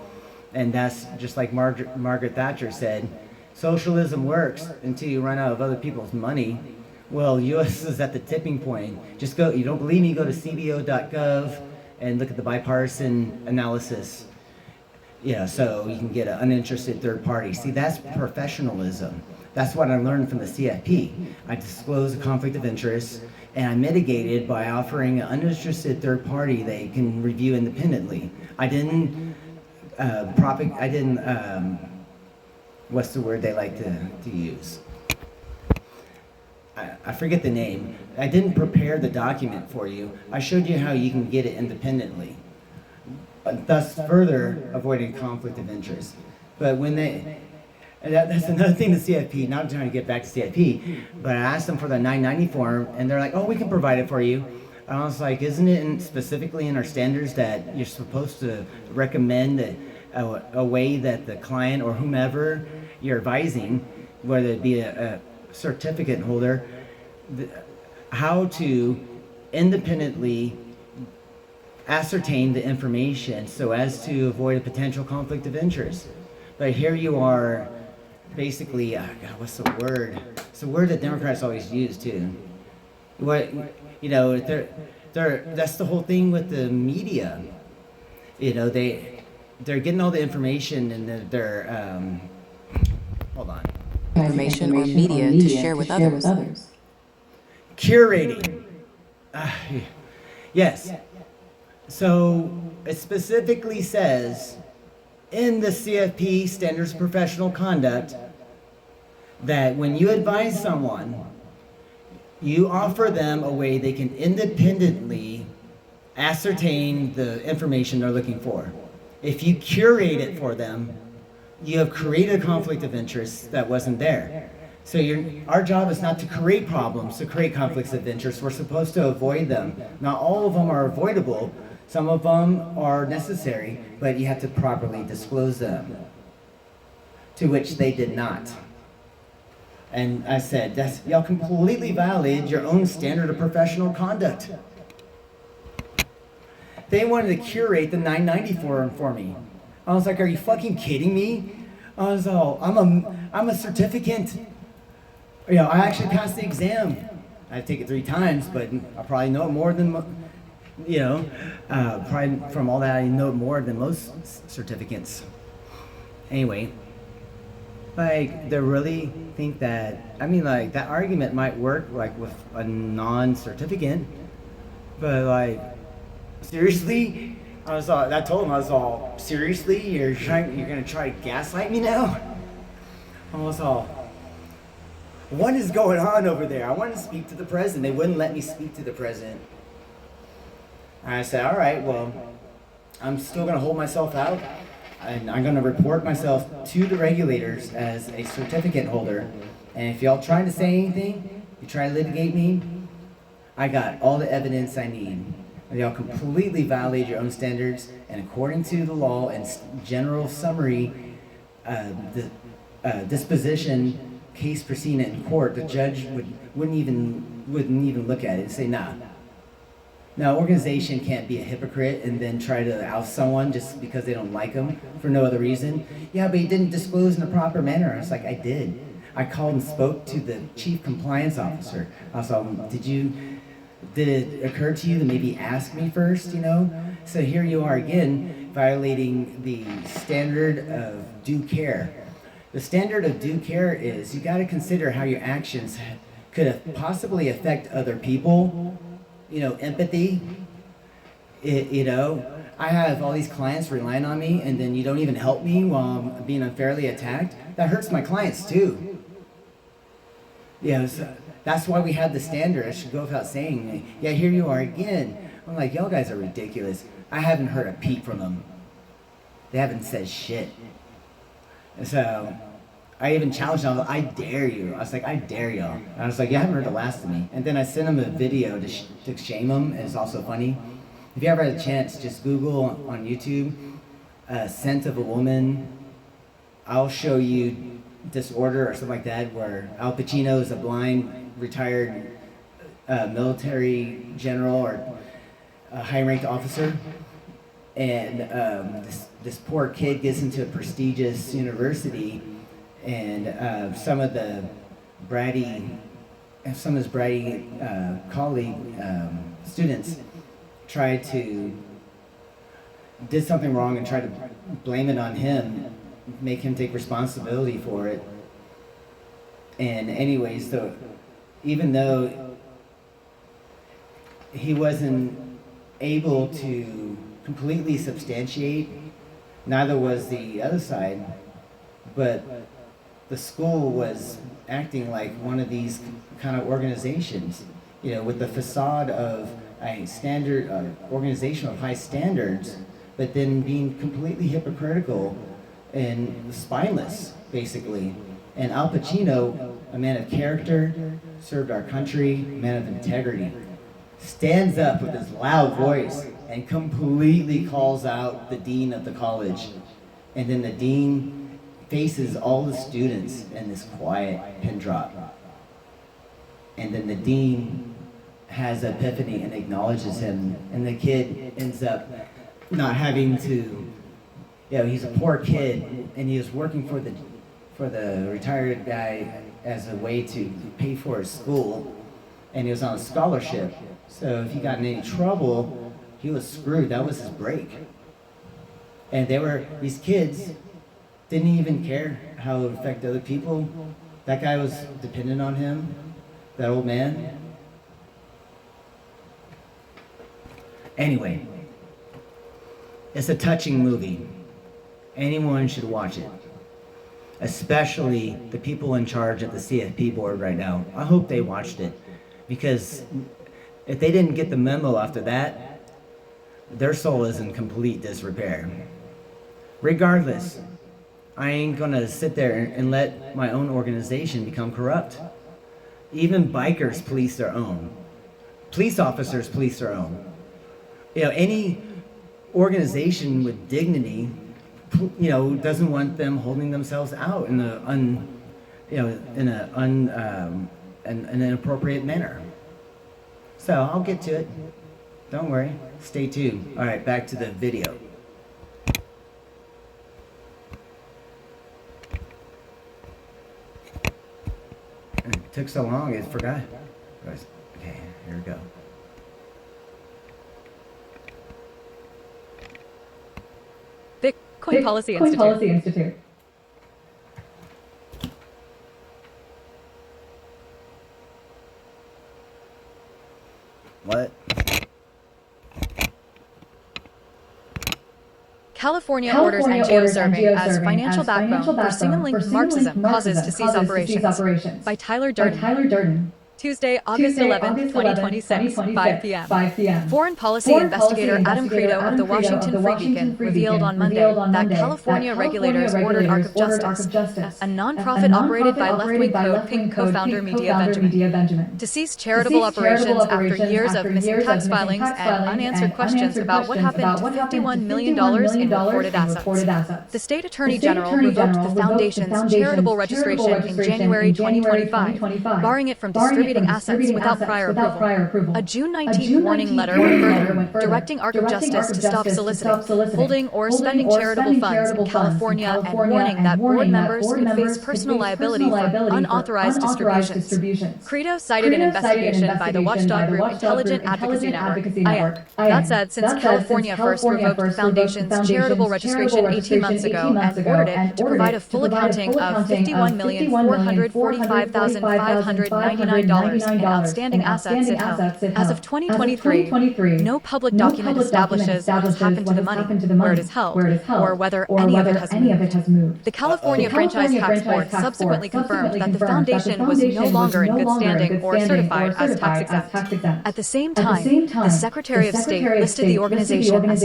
And that's just like Margaret Thatcher said, socialism works until you run out of other people's money. Well, U.S. is at the tipping point. Just go, you don't believe me, go to cbo.gov and look at the bipartisan analysis. So you can get an uninterested third party. See, that's professionalism. That's what I learned from the CFP. I disclosed a conflict of interest, and I mitigated by offering an uninterested third party they can review independently. I didn't what's the word they like to use? I forget the name. I didn't prepare the document for you. I showed you how you can get it independently. thus further avoiding conflict of interest. But when that's another thing to CFP, not trying to get back to CFP, but I asked them for the 990 form, and they're like, oh, we can provide it for you. And I was like, isn't it specifically in our standards that you're supposed to recommend a way that the client or whomever you're advising, whether it be a certificate holder, how to independently ascertain the information so as to avoid a potential conflict of interest. But here you are, basically, God, what's the word? It's a word that Democrats always use too. What, you know, that's the whole thing with the media. You know, they're getting all the information and they're hold on. Information or media to share with others. Curating. Yes. So it specifically says in the CFP Standards of Professional Conduct that when you advise someone, you offer them a way they can independently ascertain the information they're looking for. If you curate it for them, you have created a conflict of interest that wasn't there. So our job is not to create problems, to create conflicts of interest. We're supposed to avoid them. Not all of them are avoidable. Some of them are necessary, but you have to properly disclose them, to which they did not. And I said, y'all completely violated your own standard of professional conduct. They wanted to curate the 990 form for me. I was like, are you fucking kidding me? I was all, I'm a certificant. You know, I actually passed the exam. I take it 3 times, but I probably know it more than, you know, probably from all that I know it more than most certificates. Anyway, like, they really think that, I mean, like, that argument might work, like, with a non-certificate, but, like, seriously? I told him, I was all, seriously? You're gonna try to gaslight me now? I was all, what is going on over there? I wanted to speak to the president. They wouldn't let me speak to the president. And I said, all right, well, I'm still gonna hold myself out, and I'm gonna report myself to the regulators as a certificate holder. And if y'all try to say anything, you try to litigate me, I got all the evidence I need. Y'all completely violate your own standards, and according to the law and general summary, the disposition case proceeding in court, the judge wouldn't even look at it and say, nah. Now, organization can't be a hypocrite and then try to oust someone just because they don't like them for no other reason. Yeah, but he didn't disclose in a proper manner. I was like, I did. I called and spoke to the chief compliance officer. I was like, did it occur to you to maybe ask me first, you know? So here you are again, violating the standard of due care. The standard of due care is you gotta consider how your actions could possibly affect other people. You know, empathy. You know, I have all these clients relying on me, and then you don't even help me while I'm being unfairly attacked. That hurts my clients too. Yeah, so that's why we have the standard. I should go without saying. Yeah, here you are again. I'm like, y'all guys are ridiculous. I haven't heard a peep from them. They haven't said shit. So I even challenged them. I dare you. I was like, I dare y'all. And I was like, you haven't heard the last of me. And then I sent them a video to shame them. And it's also funny. If you ever had a chance, just Google on YouTube, scent of a woman. I'll show you Disorder or something like that, where Al Pacino is a blind, retired military general or a high-ranked officer. And this poor kid gets into a prestigious university, and some of his bratty colleague students did something wrong and tried to blame it on him, make him take responsibility for it. And anyways, so even though he wasn't able to completely substantiate, neither was the other side, but the school was acting like one of these kind of organizations, you know, with the facade of a standard organization of high standards, but then being completely hypocritical and spineless, basically. And Al Pacino, a man of character, served our country, a man of integrity, stands up with his loud voice and completely calls out the dean of the college. And then the dean faces all the students in this quiet pin drop. And then the dean has an epiphany and acknowledges him, and the kid ends up not having to, he's a poor kid, and he was working for the retired guy as a way to pay for his school, and he was on a scholarship. So if he got in any trouble, he was screwed. That was his break. And these kids didn't even care how it would affect other people. That guy was dependent on him, that old man. Anyway, it's a touching movie. Anyone should watch it. Especially the people in charge of the CFP board right now. I hope they watched it, because if they didn't get the memo after that, their soul is in complete disrepair. Regardless, I ain't gonna sit there and let my own organization become corrupt. Even bikers police their own. Police officers police their own. Any organization with dignity, doesn't want them holding themselves out in an inappropriate manner. So I'll get to it. Don't worry. Stay tuned. All right, back to the video. It took so long, I forgot. Okay, here we go. Bitcoin Policy Institute. What? California orders NGO serving as financial backbone for Simulink Marxism causes to cease operations. By Tyler Durden. Tuesday, August 11, 2026, 5 p.m. Foreign policy investigator Adam Credo of the Washington Free Beacon revealed on Monday that California regulators ordered Arc of Justice, a nonprofit operated by left-wing Code Pink co-founder Medea Benjamin, to cease charitable operations after years of missing tax filings and unanswered questions about what happened to $51 million in reported assets. The state attorney general revoked the foundation's charitable registration in January 2025, barring it from distributing assets without prior approval. A June 19th warning letter went further, directing Arc of Justice to stop soliciting, holding, or spending charitable funds in California and warning that board members could face personal liability for unauthorized distributions. Credo cited an investigation by the watchdog group Intelligent Advocacy Network, IANC. That said, since California first revoked the foundation's charitable registration 18 months ago and ordered it to provide a full accounting of $51,445,599 in outstanding assets it held. As of 2023, no public document establishes what has happened to the money, where it is held, or whether any of it has moved. The California Franchise Tax Board subsequently confirmed that the foundation was no longer in good standing or certified as tax exempt. At the same time, the Secretary of State listed the organization as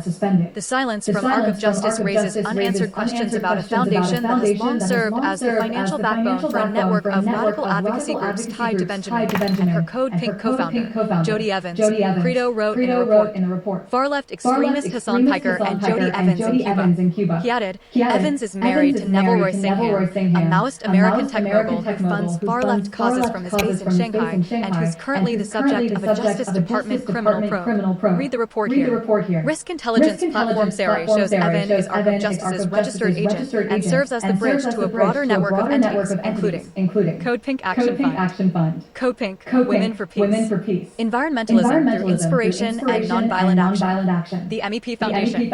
suspended. The silence from Arc of Justice raises unanswered questions about a foundation that has long served as the financial backbone for a network of radical advocacy groups tied to Benjamin and her Code Pink co-founder, Jody Evans. Credo wrote in a report, far-left extremist Hassan Piker and Jody Evans in Cuba. He added, Evans is married to Neville Roy Singham, a Maoist American tech mogul who funds far-left causes from his base in Shanghai and who's currently the subject of a Justice Department criminal probe. Read the report here. Risk Intelligence Platform SERI shows Evan is Arc of Justice's registered agent and serves as the bridge to a broader network of entities, including Code Pink Action Fund, Code Pink, Women for Peace, Environmentalism through Inspiration and Nonviolent Action, the MEP Foundation,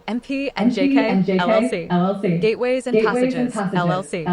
MP and JK LLC, Gateways and Passages LLC,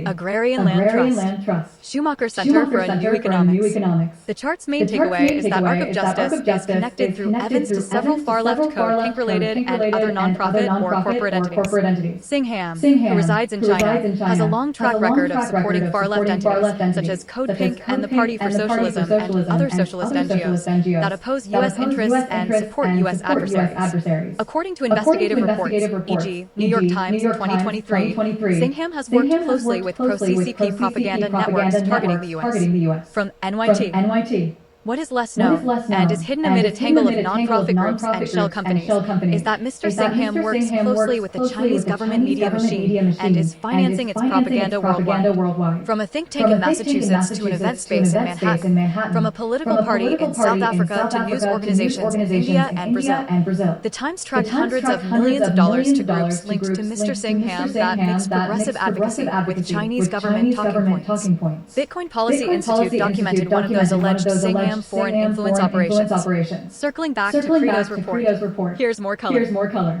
Agrarian Land Trust, Schumacher Center for a New Economics. The chart's main takeaway is that Arc of Justice is connected through Evans to several far-left Code Pink-related and other nonprofit or corporate entities. Singham, who resides in China, has a long track record of supporting far-left entities such as Code Pink and the Party for Socialism and other socialist NGOs that oppose U.S. interests and support U.S. adversaries. According to investigative reports, e.g., New York Times 2023, Singham has worked closely with pro-CCP propaganda networks targeting the U.S. From NYT. What is less known, and is hidden amid a tangle of non-profit groups and shell companies, is that Mr. Singham works closely with the Chinese government media machine and is financing its propaganda worldwide. From a think tank in Massachusetts to an event space in Manhattan, from a political party in South Africa to news organizations in India and Brazil. The Times tracked hundreds of millions of dollars to groups linked to Mr. Singham that makes progressive advocacy with Chinese government talking points. Bitcoin Policy Institute documented one of those alleged Singham foreign influence operations. Circling back to Credo's report, here's more color.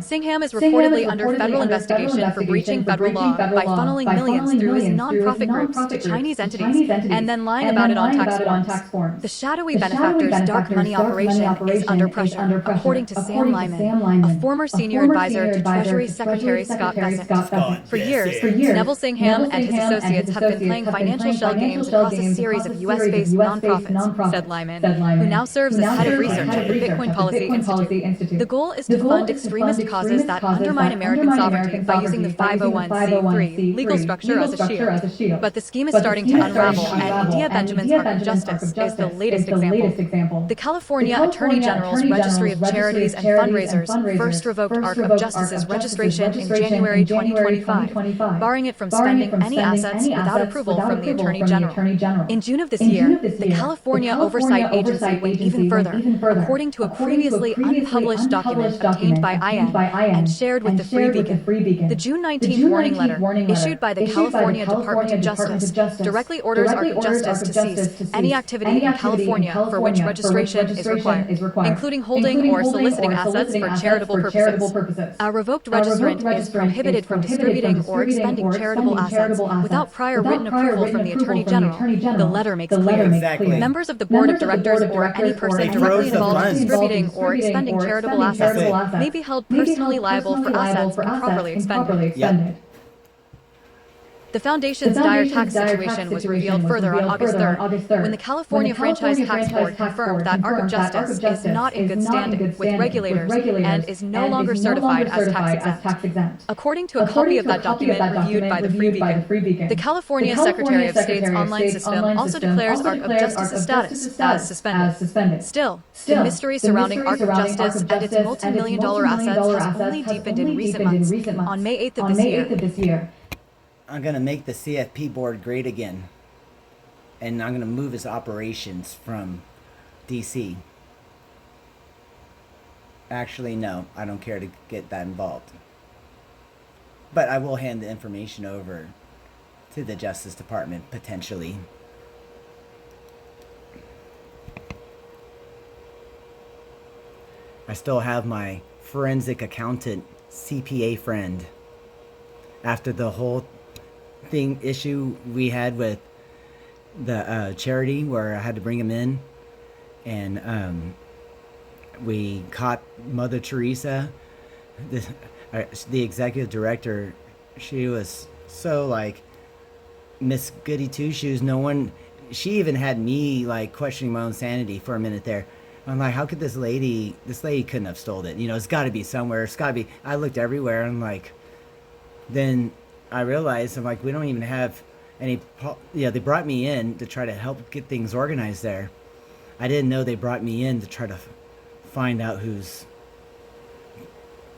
Singham is reportedly under federal investigation for breaching federal law by funneling millions through his non-profit groups to Chinese entities and then lying about it on tax forms. The shadowy benefactor's dark money operation is under pressure, according to Sam Lyman, a former senior advisor to Treasury Secretary Scott Bessent. For years, Neville Singham and his associates have been playing financial shell games across a series of U.S.-based nonprofits, said Lyman, who now serves as head of research at the Bitcoin Policy Institute. The goal is to fund extremist causes that undermine American sovereignty by using the 501c3 legal structure as a shield. But the scheme is starting to unravel, and India Benjamin's Arc of Justice is the latest example. The California Attorney General's Registry of Charities and Fundraisers first revoked Arc of Justice's registration in January 2025, barring it from spending any assets without approval from the Attorney General. In June of this year, the California Oversight Agency went even further, according to a previously unpublished document obtained by IN and shared with the Free Beacon. The June 19th warning letter, issued by the California Department of Justice, directly orders Arc of Justice to cease any activity in California for which registration is required, including holding or soliciting assets for charitable purposes. A revoked registrant is prohibited from distributing or expending charitable assets without prior written approval from the Attorney General. The letter makes clear. Exactly. Members of the board of directors or any person directly involved in distributing or expending charitable assets may be held personally liable for assets improperly expended. Yep. The Foundation's dire tax situation was revealed further on August 3rd, when the California Franchise Tax Board confirmed that Arc of Justice is not in good standing with regulators and is no longer certified as tax-exempt. According to a copy of that document reviewed by the Free Beacon, the California Secretary of State's online system also declares Arc of Justice's status as suspended. Still, the mystery surrounding Arc of Justice and its multi-million-dollar assets has only deepened in recent months. On May 8th of this year, I'm going to make the CFP board great again. And I'm going to move its operations from DC. Actually, no, I don't care to get that involved. But I will hand the information over to the Justice Department, potentially. I still have my forensic accountant CPA friend. After the whole issue we had with the charity where I had to bring him in, and we caught Mother Teresa, the executive director. She was so like Miss Goody Two Shoes. She even had me like questioning my own sanity for a minute there. I'm like, how could this lady couldn't have stole it? You know, it's got to be somewhere. It's got to be. I looked everywhere. I'm like, then I realized, I'm like, we don't even have any, they brought me in to try to help get things organized there. I didn't know they brought me in to try to find out who's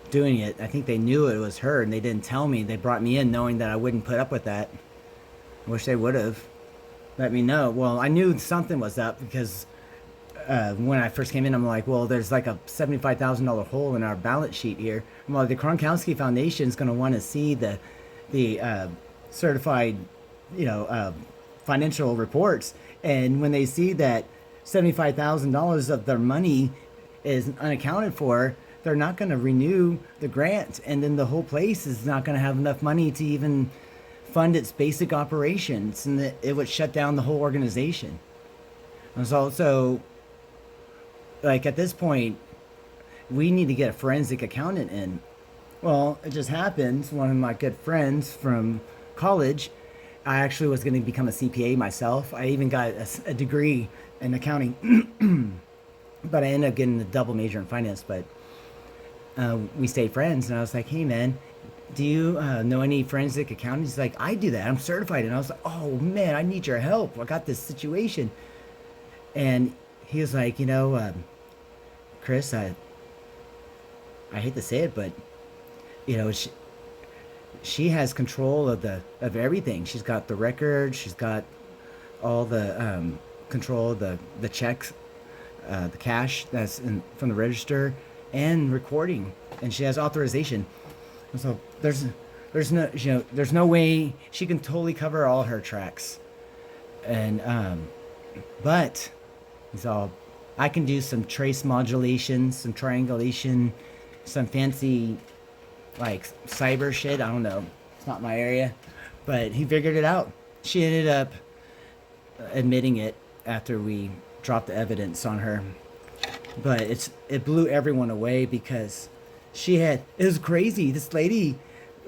doing it. I think they knew it was her and they didn't tell me. They brought me in knowing that I wouldn't put up with that. I wish they would have let me know. Well, I knew something was up because when I first came in, I'm like, well, there's like a $75,000 hole in our balance sheet here. I'm like, the Kronkowski Foundation is going to want to see the certified, financial reports. And when they see that $75,000 of their money is unaccounted for, they're not going to renew the grant. And then the whole place is not going to have enough money to even fund its basic operations. And it would shut down the whole organization. And so, like, at this point, we need to get a forensic accountant in. Well, it just happens, one of my good friends from college I actually was going to become a CPA myself. I even got a degree in accounting, but I ended up getting a double major in finance. But we stayed friends, and I was like, hey, man, do you know any forensic accountants? He's like, I do that. I'm certified. And I was like, oh, man, I need your help. I got this situation. And he was like, Chris, I hate to say it, but, she has control of everything. She's got the record. She's got all the control of the checks, the cash that's from the register, and recording. And she has authorization. And so there's no way she can totally cover all her tracks. And but so I can do some trace modulation, some triangulation, some fancy like cyber shit. I don't know. It's not my area. But he figured it out. She ended up admitting it after we dropped the evidence on her. But it blew everyone away because it was crazy. This lady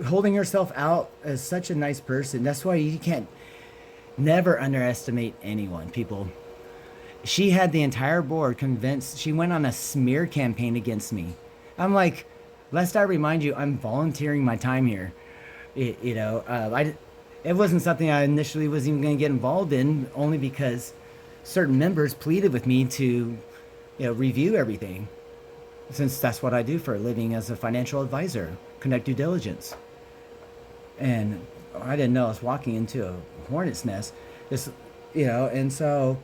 holding herself out as such a nice person. That's why you can't never underestimate anyone, people. She had the entire board convinced. She went on a smear campaign against me. I'm like, lest I remind you, I'm volunteering my time here. It wasn't something I initially was even going to get involved in, only because certain members pleaded with me to, review everything, since that's what I do for a living as a financial advisor, conduct due diligence. And I didn't know I was walking into a hornet's nest. And so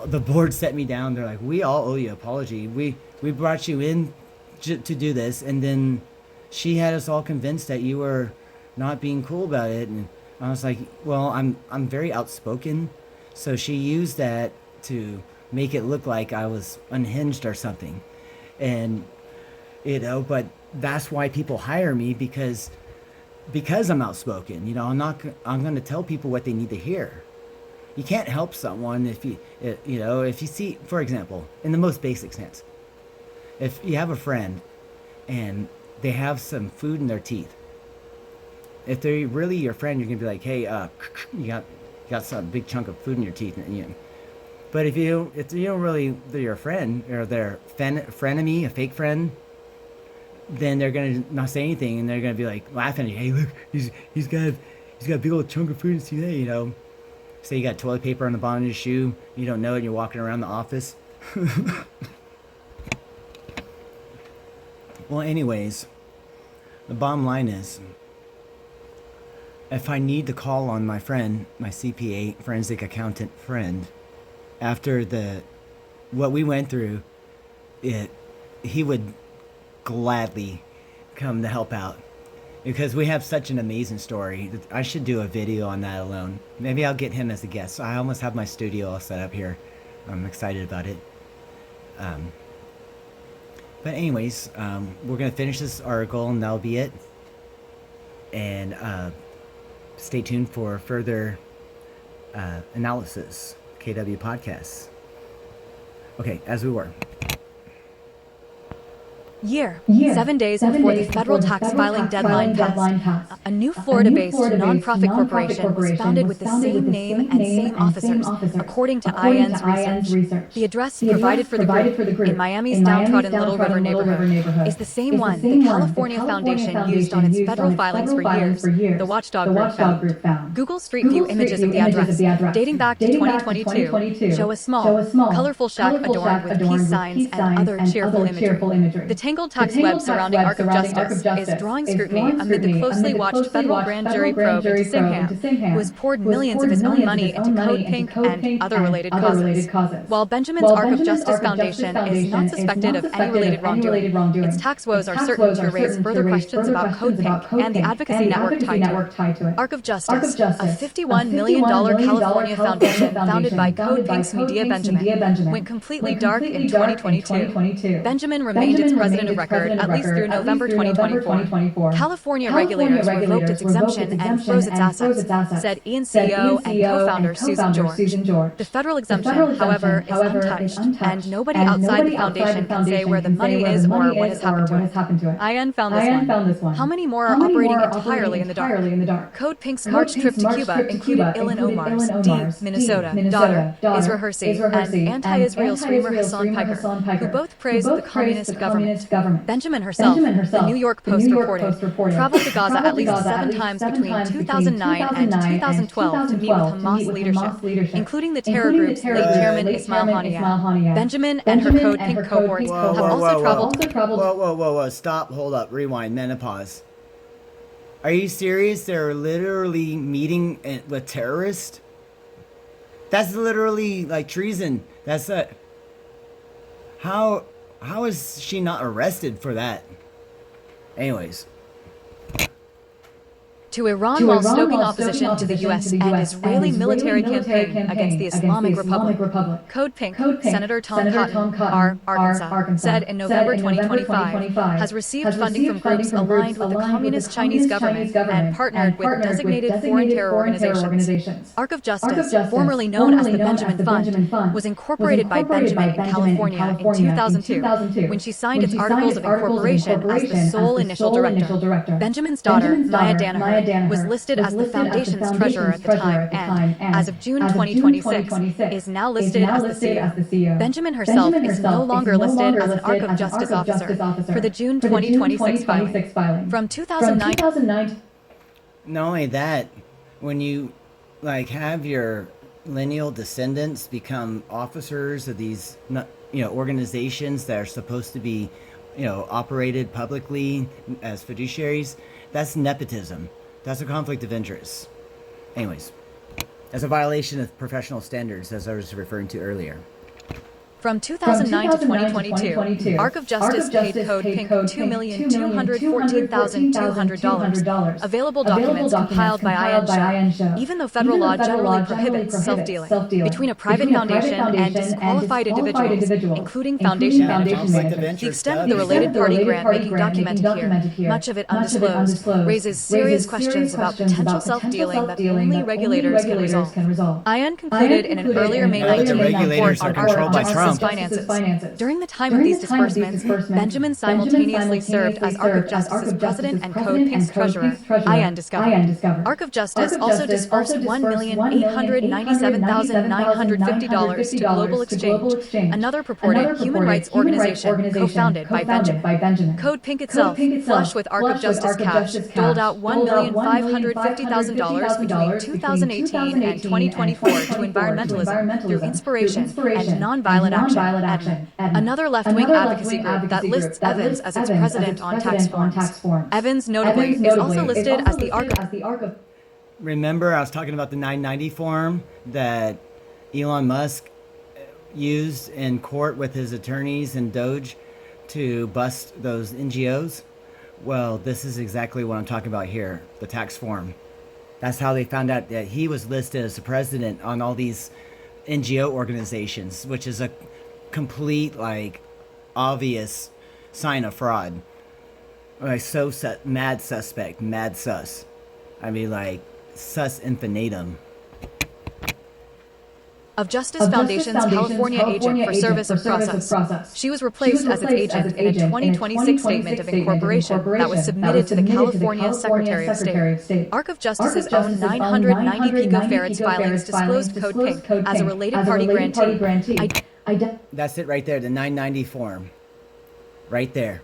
the board set me down. They're like, we all owe you an apology. We brought you in to do this, and then she had us all convinced that you were not being cool about it. And I was like, well, I'm very outspoken, so she used that to make it look like I was unhinged or something. And but that's why people hire me, because I'm outspoken. I'm going to tell people what they need to hear. You can't help someone if you see, for example, in the most basic sense, if you have a friend and they have some food in their teeth, if they're really your friend, you're gonna be like, hey, you got some big chunk of food in your teeth, but if you don't really, they're your friend, or they're frenemy, a fake friend, then they're gonna not say anything, and they're gonna be like laughing at you. Hey, look, he's got a big old chunk of food in his teeth. Say you got toilet paper on the bottom of your shoe, you don't know it, and you're walking around the office. Well, anyways, the bottom line is, if I need to call on my friend, my CPA, forensic accountant friend, after what we went through, he would gladly come to help out, because we have such an amazing story. I should do a video on that alone. Maybe I'll get him as a guest. I almost have my studio all set up here. I'm excited about it. But anyways, we're going to finish this article, and that'll be it. And stay tuned for further analysis, KW Podcasts. Okay, as we were. Year, 7 days before the federal tax filing deadline passed, a new Florida-based nonprofit corporation was founded with the same name and same officers, according to IAN's research. The address provided for the group in Miami's downtrodden Little River neighborhood is the same one the California Foundation used on its federal filings for years, the Watchdog Group found. Google Street View images of the address, dating back to 2022, show a small, colorful shack adorned with peace signs and other cheerful imagery. The tangled tax web surrounding Ark of Justice is drawing scrutiny amid the closely watched federal grand jury probe into Singham, who has poured millions of his own money into Code Pink and other related causes. While Benjamin's Ark of Justice Foundation is not suspected of any related wrongdoing, its tax woes are certain to raise further questions about Code Pink and the advocacy network tied to it. Ark of Justice, a $51 million California foundation founded by Code Pink's Medea Benjamin, went completely dark in 2022. Benjamin remained its president president of record at least through November 2024. California regulators revoked its exemption and froze its assets, said Ian CEO and co-founder Susan George. The federal exemption, however, is untouched, and nobody outside the foundation can say where the money is or what has happened to it. IN found this one. How many more are operating entirely in the dark? Code Pink's March trip to Cuba included Ilhan Omar's D. Minnesota daughter, Isra Hirsi, and anti-Israel screamer Hassan Piker, who both praised the communist government. Benjamin herself, the New York Post reported, traveled to Gaza at least 7 times between 2009 and 2012 to meet with Hamas leadership, including the terror group's late chairman Ismail Haniyeh. Benjamin and her Code Pink cohorts have also traveled. Whoa. Stop, hold up, rewind, menopause. Are you serious? They're literally meeting with terrorists? That's literally like treason. That's a... How is she not arrested for that? Anyways. To Iran while stoking opposition to the U.S. and Israeli military campaign against the Islamic Republic. Code Pink, Senator Tom Cotton, R. Arkansas, said in November 2025, has received funding from groups aligned with the Communist Chinese government and partnered with designated foreign terror organizations. Arc of Justice, formerly known as the Benjamin Fund, was incorporated by Benjamin in California in 2002 when she signed its Articles of Incorporation as the sole initial director. Benjamin's daughter, Maya Danaher, was listed as the foundation's treasurer at the time and, as of June 2026, is now listed as the CEO. Benjamin herself is no longer listed as an Arc of Justice officer for the June 2026 filing. From 2009... Not only that, when you have your lineal descendants become officers of these organizations that are supposed to be operated publicly as fiduciaries, that's nepotism. That's a conflict of interest. Anyways, that's a violation of professional standards, as I was referring to earlier. From 2009 to 2022, Arc of Justice paid Code Pink $2,214,200. Available documents compiled by IN show, even though federal law generally prohibits self-dealing between a private foundation and disqualified individuals, including foundation managers. The extent of the related party grant making documented here, much of it undisclosed, raises serious questions about potential self-dealing that only regulators can resolve. IN concluded in an earlier May 19 report on Arc of Justice finances. During the time of these disbursements, Benjamin simultaneously served as Arc of Justice's president and Code Pink's treasurer, IN discovered. Arc of Justice also disbursed $1,897,950 to Global Exchange, another purported human rights organization co-founded by Benjamin. Code Pink itself, flush with Arc of Justice cash, doled out $1,550,000 between 2018 and 2024 to environmentalism through inspiration and nonviolent action, another left-wing advocacy group that lists Evans as its president on tax forms. Evans, notably, is also listed as the Arc of... Remember, I was talking about the 990 form that Elon Musk used in court with his attorneys and Doge to bust those NGOs? Well, this is exactly what I'm talking about here, the tax form. That's how they found out that he was listed as the president on all these NGO organizations, which is a complete, obvious sign of fraud. Mad suspect, mad sus. I mean, sus infinitum. Of Justice Foundation's California agent for service of process. She was replaced as its agent in a 2026 statement of incorporation that was submitted to the California Secretary of State. Arc of Justice's own 990 picofarads filings disclosed Code Pink as a related party grantee. That's it right there, the 990 form. Right there.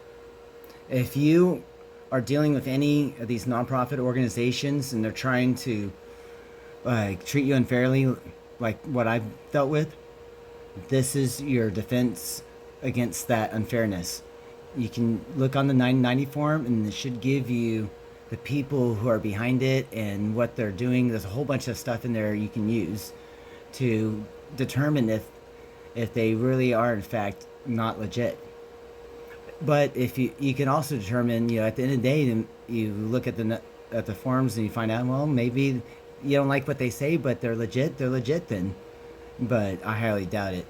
If you are dealing with any of these nonprofit organizations and they're trying to treat you unfairly, like what I've dealt with, this is your defense against that unfairness. You can look on the 990 form and it should give you the people who are behind it and what they're doing. There's a whole bunch of stuff in there you can use to determine if they really are in fact not legit. But if you can also determine, at the end of the day, you look at the forms and you find out, well, maybe you don't like what they say, but they're legit then. But I highly doubt it.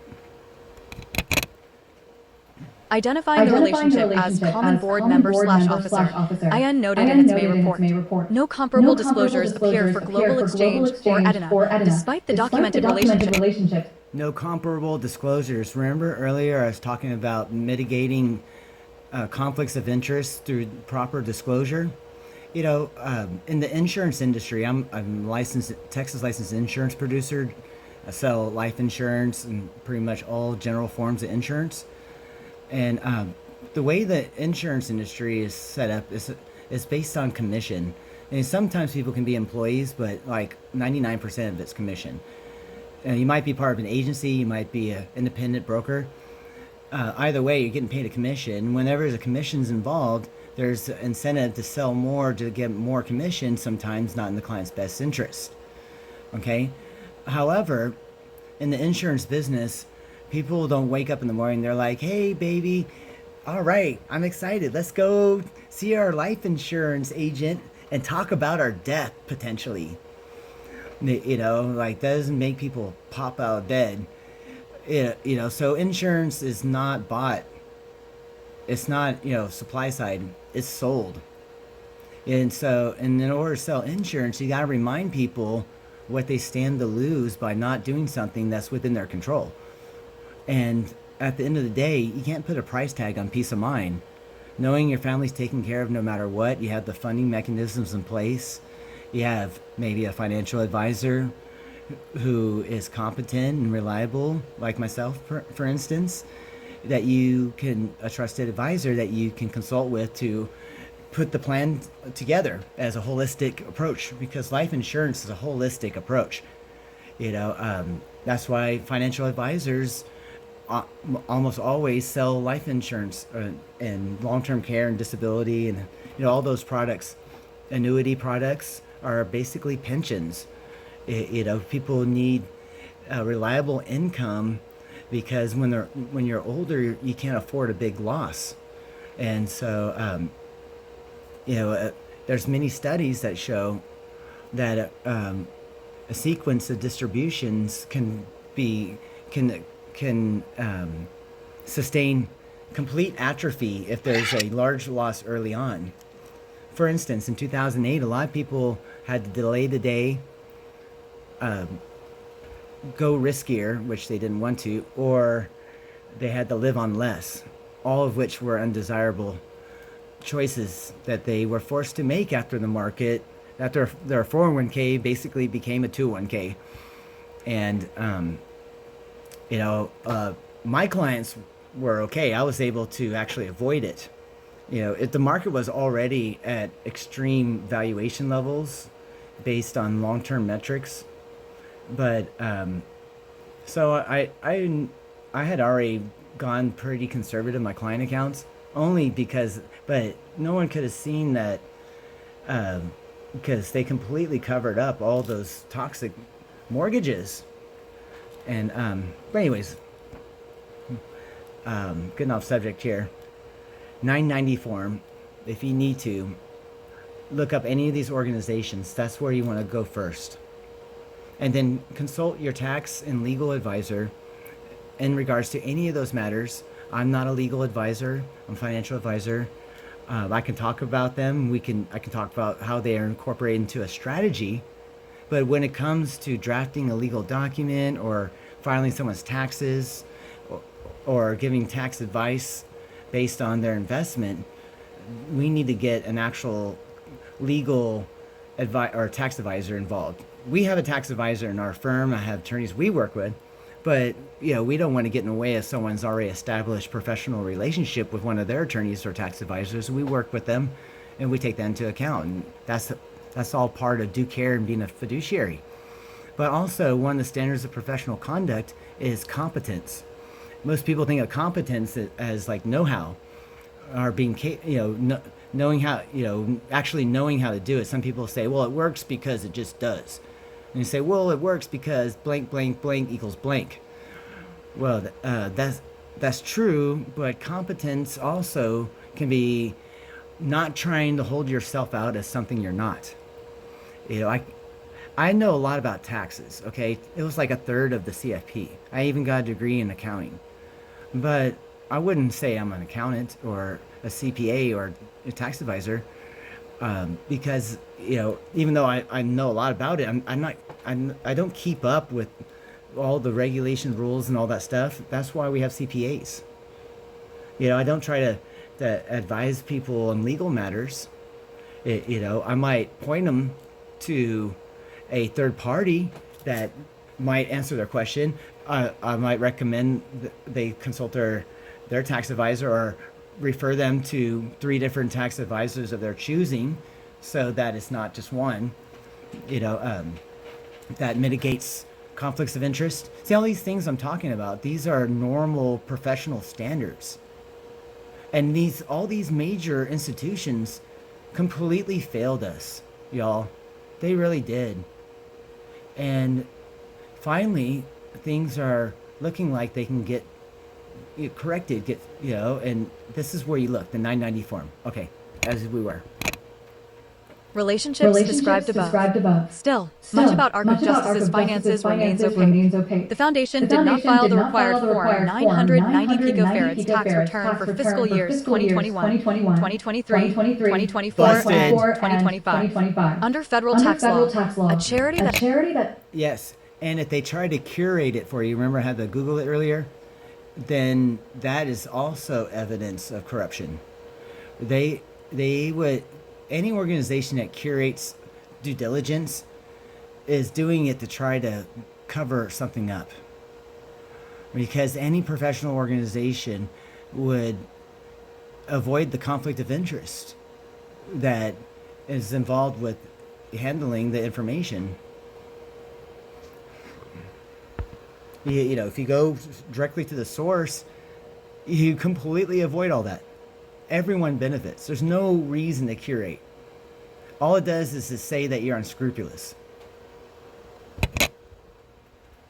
Identifying the relationship as common board member/officer. IN noted in its May report. No comparable disclosures appear for Global Exchange or Edina, despite the documented relationship. No comparable disclosures. Remember earlier I was talking about mitigating conflicts of interest through proper disclosure? In the insurance industry, I'm licensed, Texas licensed insurance producer. I sell life insurance and pretty much all general forms of insurance. And the way the insurance industry is set up is based on commission. And sometimes people can be employees, but like 99% of it's commission. And you might be part of an agency, you might be an independent broker. Either way, you're getting paid a commission. Whenever there's a commission's involved, there's an incentive to sell more to get more commission, sometimes not in the client's best interest. Okay? However, in the insurance business, people don't wake up in the morning, they're like, hey, baby, all right, I'm excited. Let's go see our life insurance agent and talk about our death potentially. Like that doesn't make people pop out of bed. So insurance is not bought. It's not, supply side, it's sold. And in order to sell insurance, you got to remind people what they stand to lose by not doing something that's within their control. And at the end of the day, you can't put a price tag on peace of mind. Knowing your family's taken care of no matter what, you have the funding mechanisms in place. You have maybe a financial advisor who is competent and reliable, like myself, for instance, a trusted advisor that you can consult with to put the plan together as a holistic approach, because life insurance is a holistic approach. That's why financial advisors almost always sell life insurance and long-term care and disability and all those products. Annuity products are basically pensions. People need a reliable income because when you're older, you can't afford a big loss. And so, there's many studies that show that a sequence of distributions can sustain complete atrophy if there's a large loss early on. For instance, in 2008, a lot of people had to delay the day, go riskier, which they didn't want to, or they had to live on less, all of which were undesirable choices that they were forced to make after their 401k basically became a 201k. And, my clients were okay. I was able to actually avoid it. If the market was already at extreme valuation levels based on long-term metrics, but so I had already gone pretty conservative in my client accounts, but no one could have seen that because they completely covered up all those toxic mortgages. And but anyways, getting off subject here. 990 form, if you need to look up any of these organizations, that's where you want to go first. And then consult your tax and legal advisor in regards to any of those matters. I'm not a legal advisor, I'm a financial advisor. I can talk about them. I can talk about how they are incorporated into a strategy. But when it comes to drafting a legal document or filing someone's taxes or giving tax advice based on their investment, we need to get an actual legal or tax advisor involved. We have a tax advisor in our firm. I have attorneys we work with, but we don't want to get in the way of someone's already established professional relationship with one of their attorneys or tax advisors. We work with them and we take that into account, and that's all part of due care and being a fiduciary. But also, one of the standards of professional conduct is competence. Most people think of competence as like know-how, or being, knowing how, actually knowing how to do it. Some people say, well, it works because it just does. And you say, well, it works because blank, blank, blank equals blank. Well, that's true, but competence also can be not trying to hold yourself out as something you're not. I know a lot about taxes, okay? It was like a third of the CFP. I even got a degree in accounting. But I wouldn't say I'm an accountant or a CPA or a tax advisor, because even though I know a lot about it, I don't keep up with all the regulation rules and all that stuff. That's why we have CPAs. I don't try to advise people on legal matters. I might point them to a third party that might answer their question. I might recommend they consult their tax advisor, or refer them to 3 different tax advisors of their choosing, so that it's not just one. That mitigates conflicts of interest. See, all these things I'm talking about, these are normal professional standards. And all these major institutions completely failed us, y'all. They really did. And finally, things are looking like they can get corrected, and this is where you look, the 990 form. Okay, as we were. Relationships described above. Still, much about Arc of Justice's finances remains opaque. The Foundation did not file the required Form 990 picofarads tax return for fiscal years 2021, 2023, 2024, and 2025. Under federal tax law, a charity that... Yes, and if they try to curate it for you, remember I had to Google it earlier? Then that is also evidence of corruption. They would... Any organization that curates due diligence is doing it to try to cover something up. Because any professional organization would avoid the conflict of interest that is involved with handling the information. If you go directly to the source, you completely avoid all that. Everyone benefits. There's no reason to curate. All it does is to say that you're unscrupulous.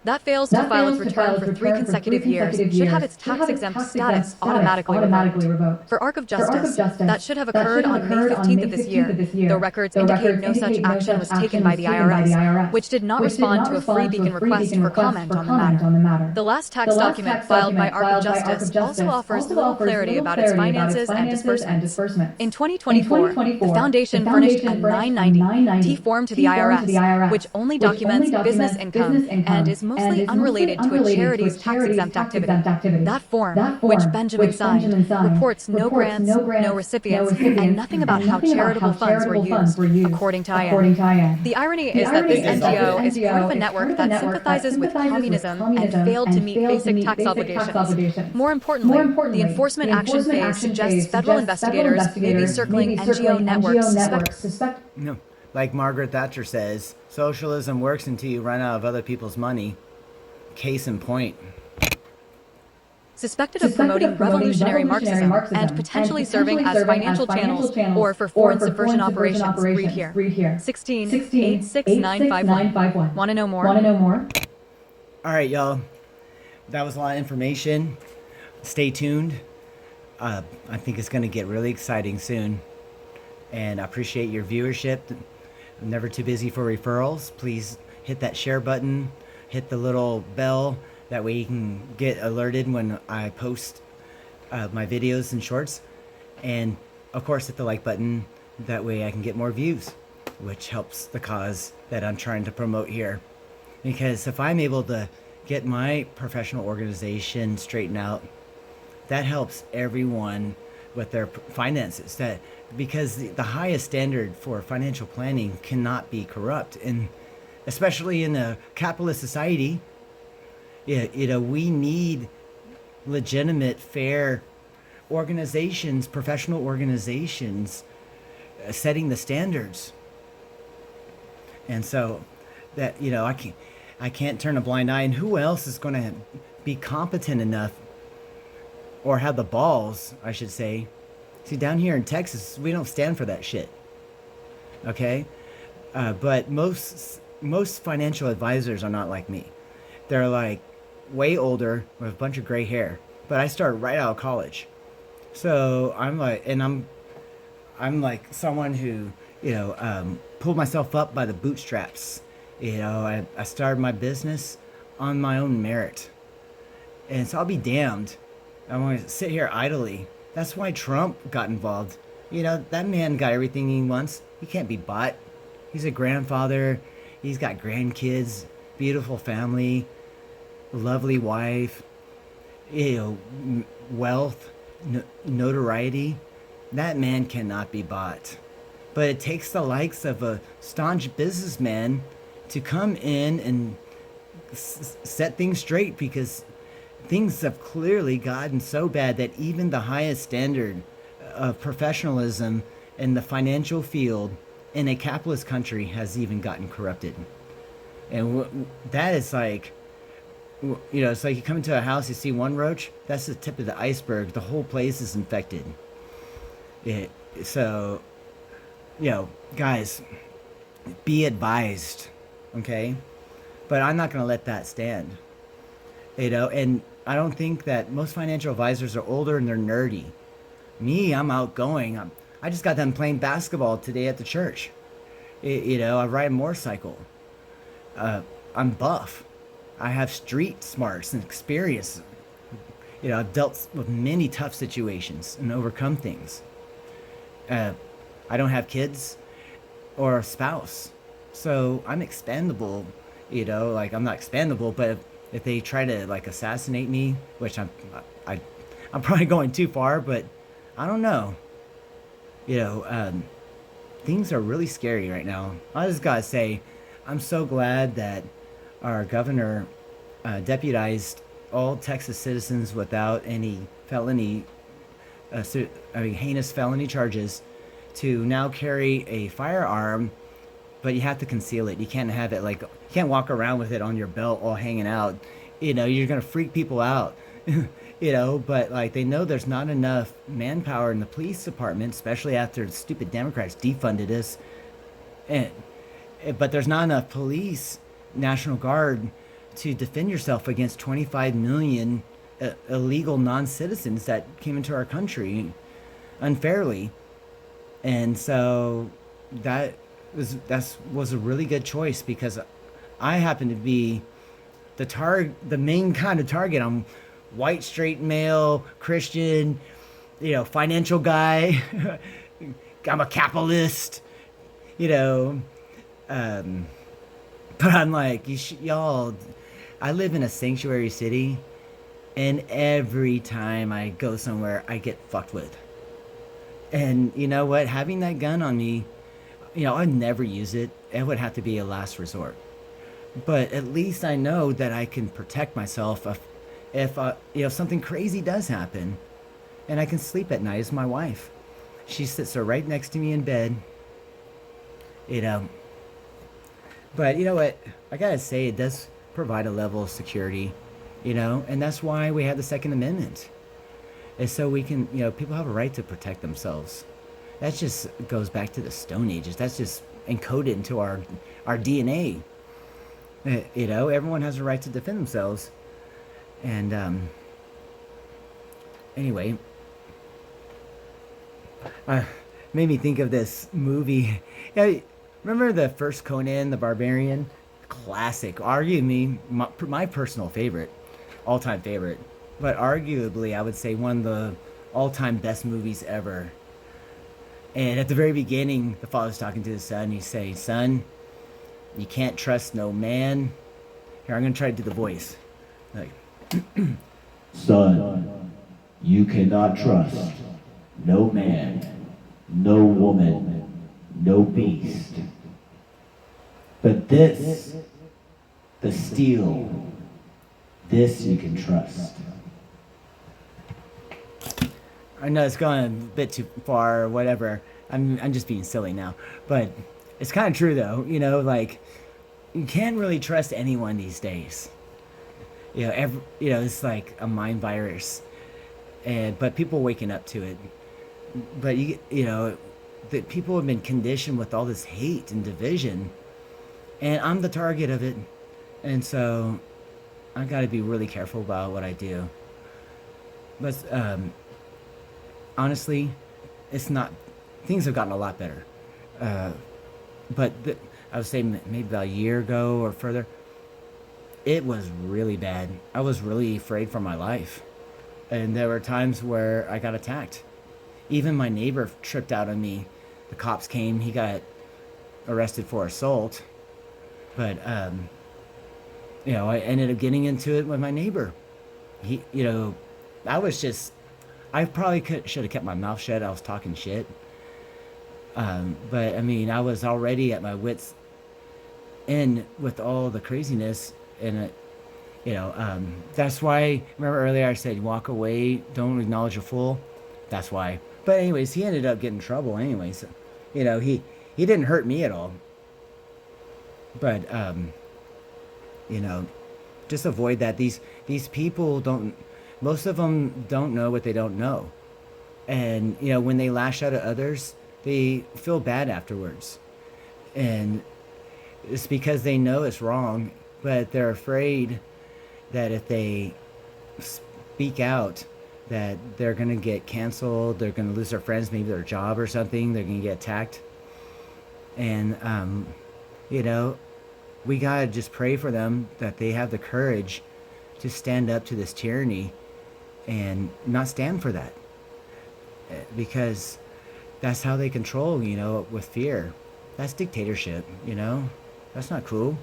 that fails to file its return for 3 consecutive years should have its tax-exempt status automatically revoked. For Arc of Justice, that should have occurred on May 15th of this year, though records indicate no such action was taken by the IRS, which did not respond to a Free Beacon request for comment on the matter. The last tax document filed by Arc of Justice also offers little clarity about its finances and disbursements. In 2024, the Foundation furnished a 990 T form to the IRS, which only documents business income and is mostly unrelated to a charity's tax-exempt activity. That form, which Benjamin signed, reports no grants, no recipients, and nothing about how charitable funds were used, according to IAN. The irony is that this NGO is part of a network that sympathizes with communism and failed to meet basic tax obligations. More importantly, the enforcement action phase suggests federal investigators may be circling NGO networks. No. Like Margaret Thatcher says, socialism works until you run out of other people's money. Case in point. Suspected of promoting revolutionary Marxism and potentially serving as financial channels or for foreign subversion operations. Read here. 16-86951. Want to know more? All right, y'all. That was a lot of information. Stay tuned. I think it's going to get really exciting soon. And I appreciate your viewership. I'm never too busy for referrals. Please hit that share button. Hit the little bell. That way you can get alerted when I post my videos and shorts. And, of course, hit the like button. That way I can get more views, which helps the cause that I'm trying to promote here. Because if I'm able to get my professional organization straightened out, that helps everyone with their finances. Because the highest standard for financial planning cannot be corrupt. And especially in a capitalist society, we need legitimate, fair organizations, professional organizations, setting the standards. And so that, I can't turn a blind eye. And who else is going to be competent enough, or have the balls, I should say. See, down here in Texas, we don't stand for that shit. Okay? But most financial advisors are not like me. They're like way older with a bunch of gray hair. But I started right out of college. So I'm like someone who, pulled myself up by the bootstraps. I started my business on my own merit. And so I'll be damned I want to sit here idly. That's why Trump got involved. That man got everything he wants. He can't be bought. He's a grandfather. He's got grandkids, beautiful family, lovely wife, wealth, notoriety. That man cannot be bought. But it takes the likes of a staunch businessman to come in and set things straight, because things have clearly gotten so bad that even the highest standard of professionalism in the financial field in a capitalist country has even gotten corrupted. And that is like, it's like you come into a house, you see one roach, that's the tip of the iceberg. The whole place is infected. So, guys, be advised, okay? But I'm not going to let that stand, and I don't think that most financial advisors are older and they're nerdy. Me, I'm outgoing. I just got done playing basketball today at the church. I ride a motorcycle. I'm buff. I have street smarts and experience. I've dealt with many tough situations and overcome things. I don't have kids or a spouse, so I'm expendable. I'm not expendable, but if they try to assassinate me, which I'm probably going too far, but I don't know. Things are really scary right now. I just gotta say, I'm so glad that our governor deputized all Texas citizens without any heinous felony charges to now carry a firearm, but you have to conceal it. You can't have it you can't walk around with it on your belt all hanging out. You're gonna freak people out. But they know there's not enough manpower in the police department, especially after the stupid Democrats defunded us. But there's not enough police, National Guard, to defend yourself against 25 million illegal non-citizens that came into our country unfairly. And so that was a really good choice, because I happen to be the main kind of target. I'm white, straight male, Christian, financial guy. I'm a capitalist, but I'm like, y'all, I live in a sanctuary city, and every time I go somewhere, I get fucked with. And you know what? Having that gun on me, I'd never use it. It would have to be a last resort. But at least I know that I can protect myself if something crazy does happen, and I can sleep at night as my wife. She sits right next to me in bed. But you know what? I gotta say, it does provide a level of security, and that's why we have the Second Amendment. And so we can, people have a right to protect themselves. That just goes back to the Stone Ages. That's just encoded into our DNA. Everyone has a right to defend themselves. And anyway, made me think of this movie. Remember the first Conan the Barbarian? Classic. Arguably my personal favorite, all-time favorite. But arguably, I would say one of the all-time best movies ever. And at the very beginning, the father's talking to his son. He says, "Son, you can't trust no man." Here, I'm going to try to do the voice. Son, you cannot trust no man, no woman, no beast. But this, the steel, this you can trust. I know it's going a bit too far or whatever. I'm just being silly now. But it's kind of true, though. You can't really trust anyone these days. It's like a mind virus. But people are waking up to it. But, the people have been conditioned with all this hate and division. And I'm the target of it. And so I got to be really careful about what I do. But, honestly, it's not. Things have gotten a lot better. But I would say maybe about a year ago or further, it was really bad. I was really afraid for my life. And there were times where I got attacked. Even my neighbor tripped out on me. The cops came. He got arrested for assault. But, I ended up getting into it with my neighbor. I probably should have kept my mouth shut. I was talking shit. But I mean, I was already at my wits' end with all the craziness. And, that's why, remember earlier I said, walk away, don't acknowledge a fool. That's why. But anyways, he ended up getting in trouble anyways. He didn't hurt me at all. But, just avoid that. These people most of them don't know what they don't know. And, when they lash out at others, they feel bad afterwards. And it's because they know it's wrong, but they're afraid that if they speak out, that they're going to get canceled, they're going to lose their friends, maybe their job or something, they're going to get attacked. And, we got to just pray for them that they have the courage to stand up to this tyranny and not stand for that. Because that's how they control, with fear. That's dictatorship, That's not cool.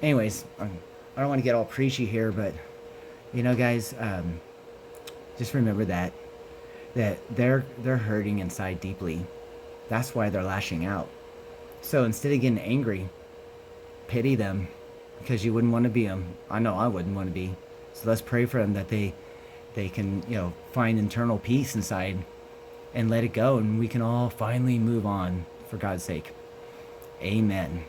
Anyways, I don't want to get all preachy here, but, guys, just remember that they're hurting inside deeply. That's why they're lashing out. So instead of getting angry, pity them, because you wouldn't want to be them. I know I wouldn't want to be. So let's pray for them that they can, find internal peace inside and let it go, and we can all finally move on for God's sake. Amen.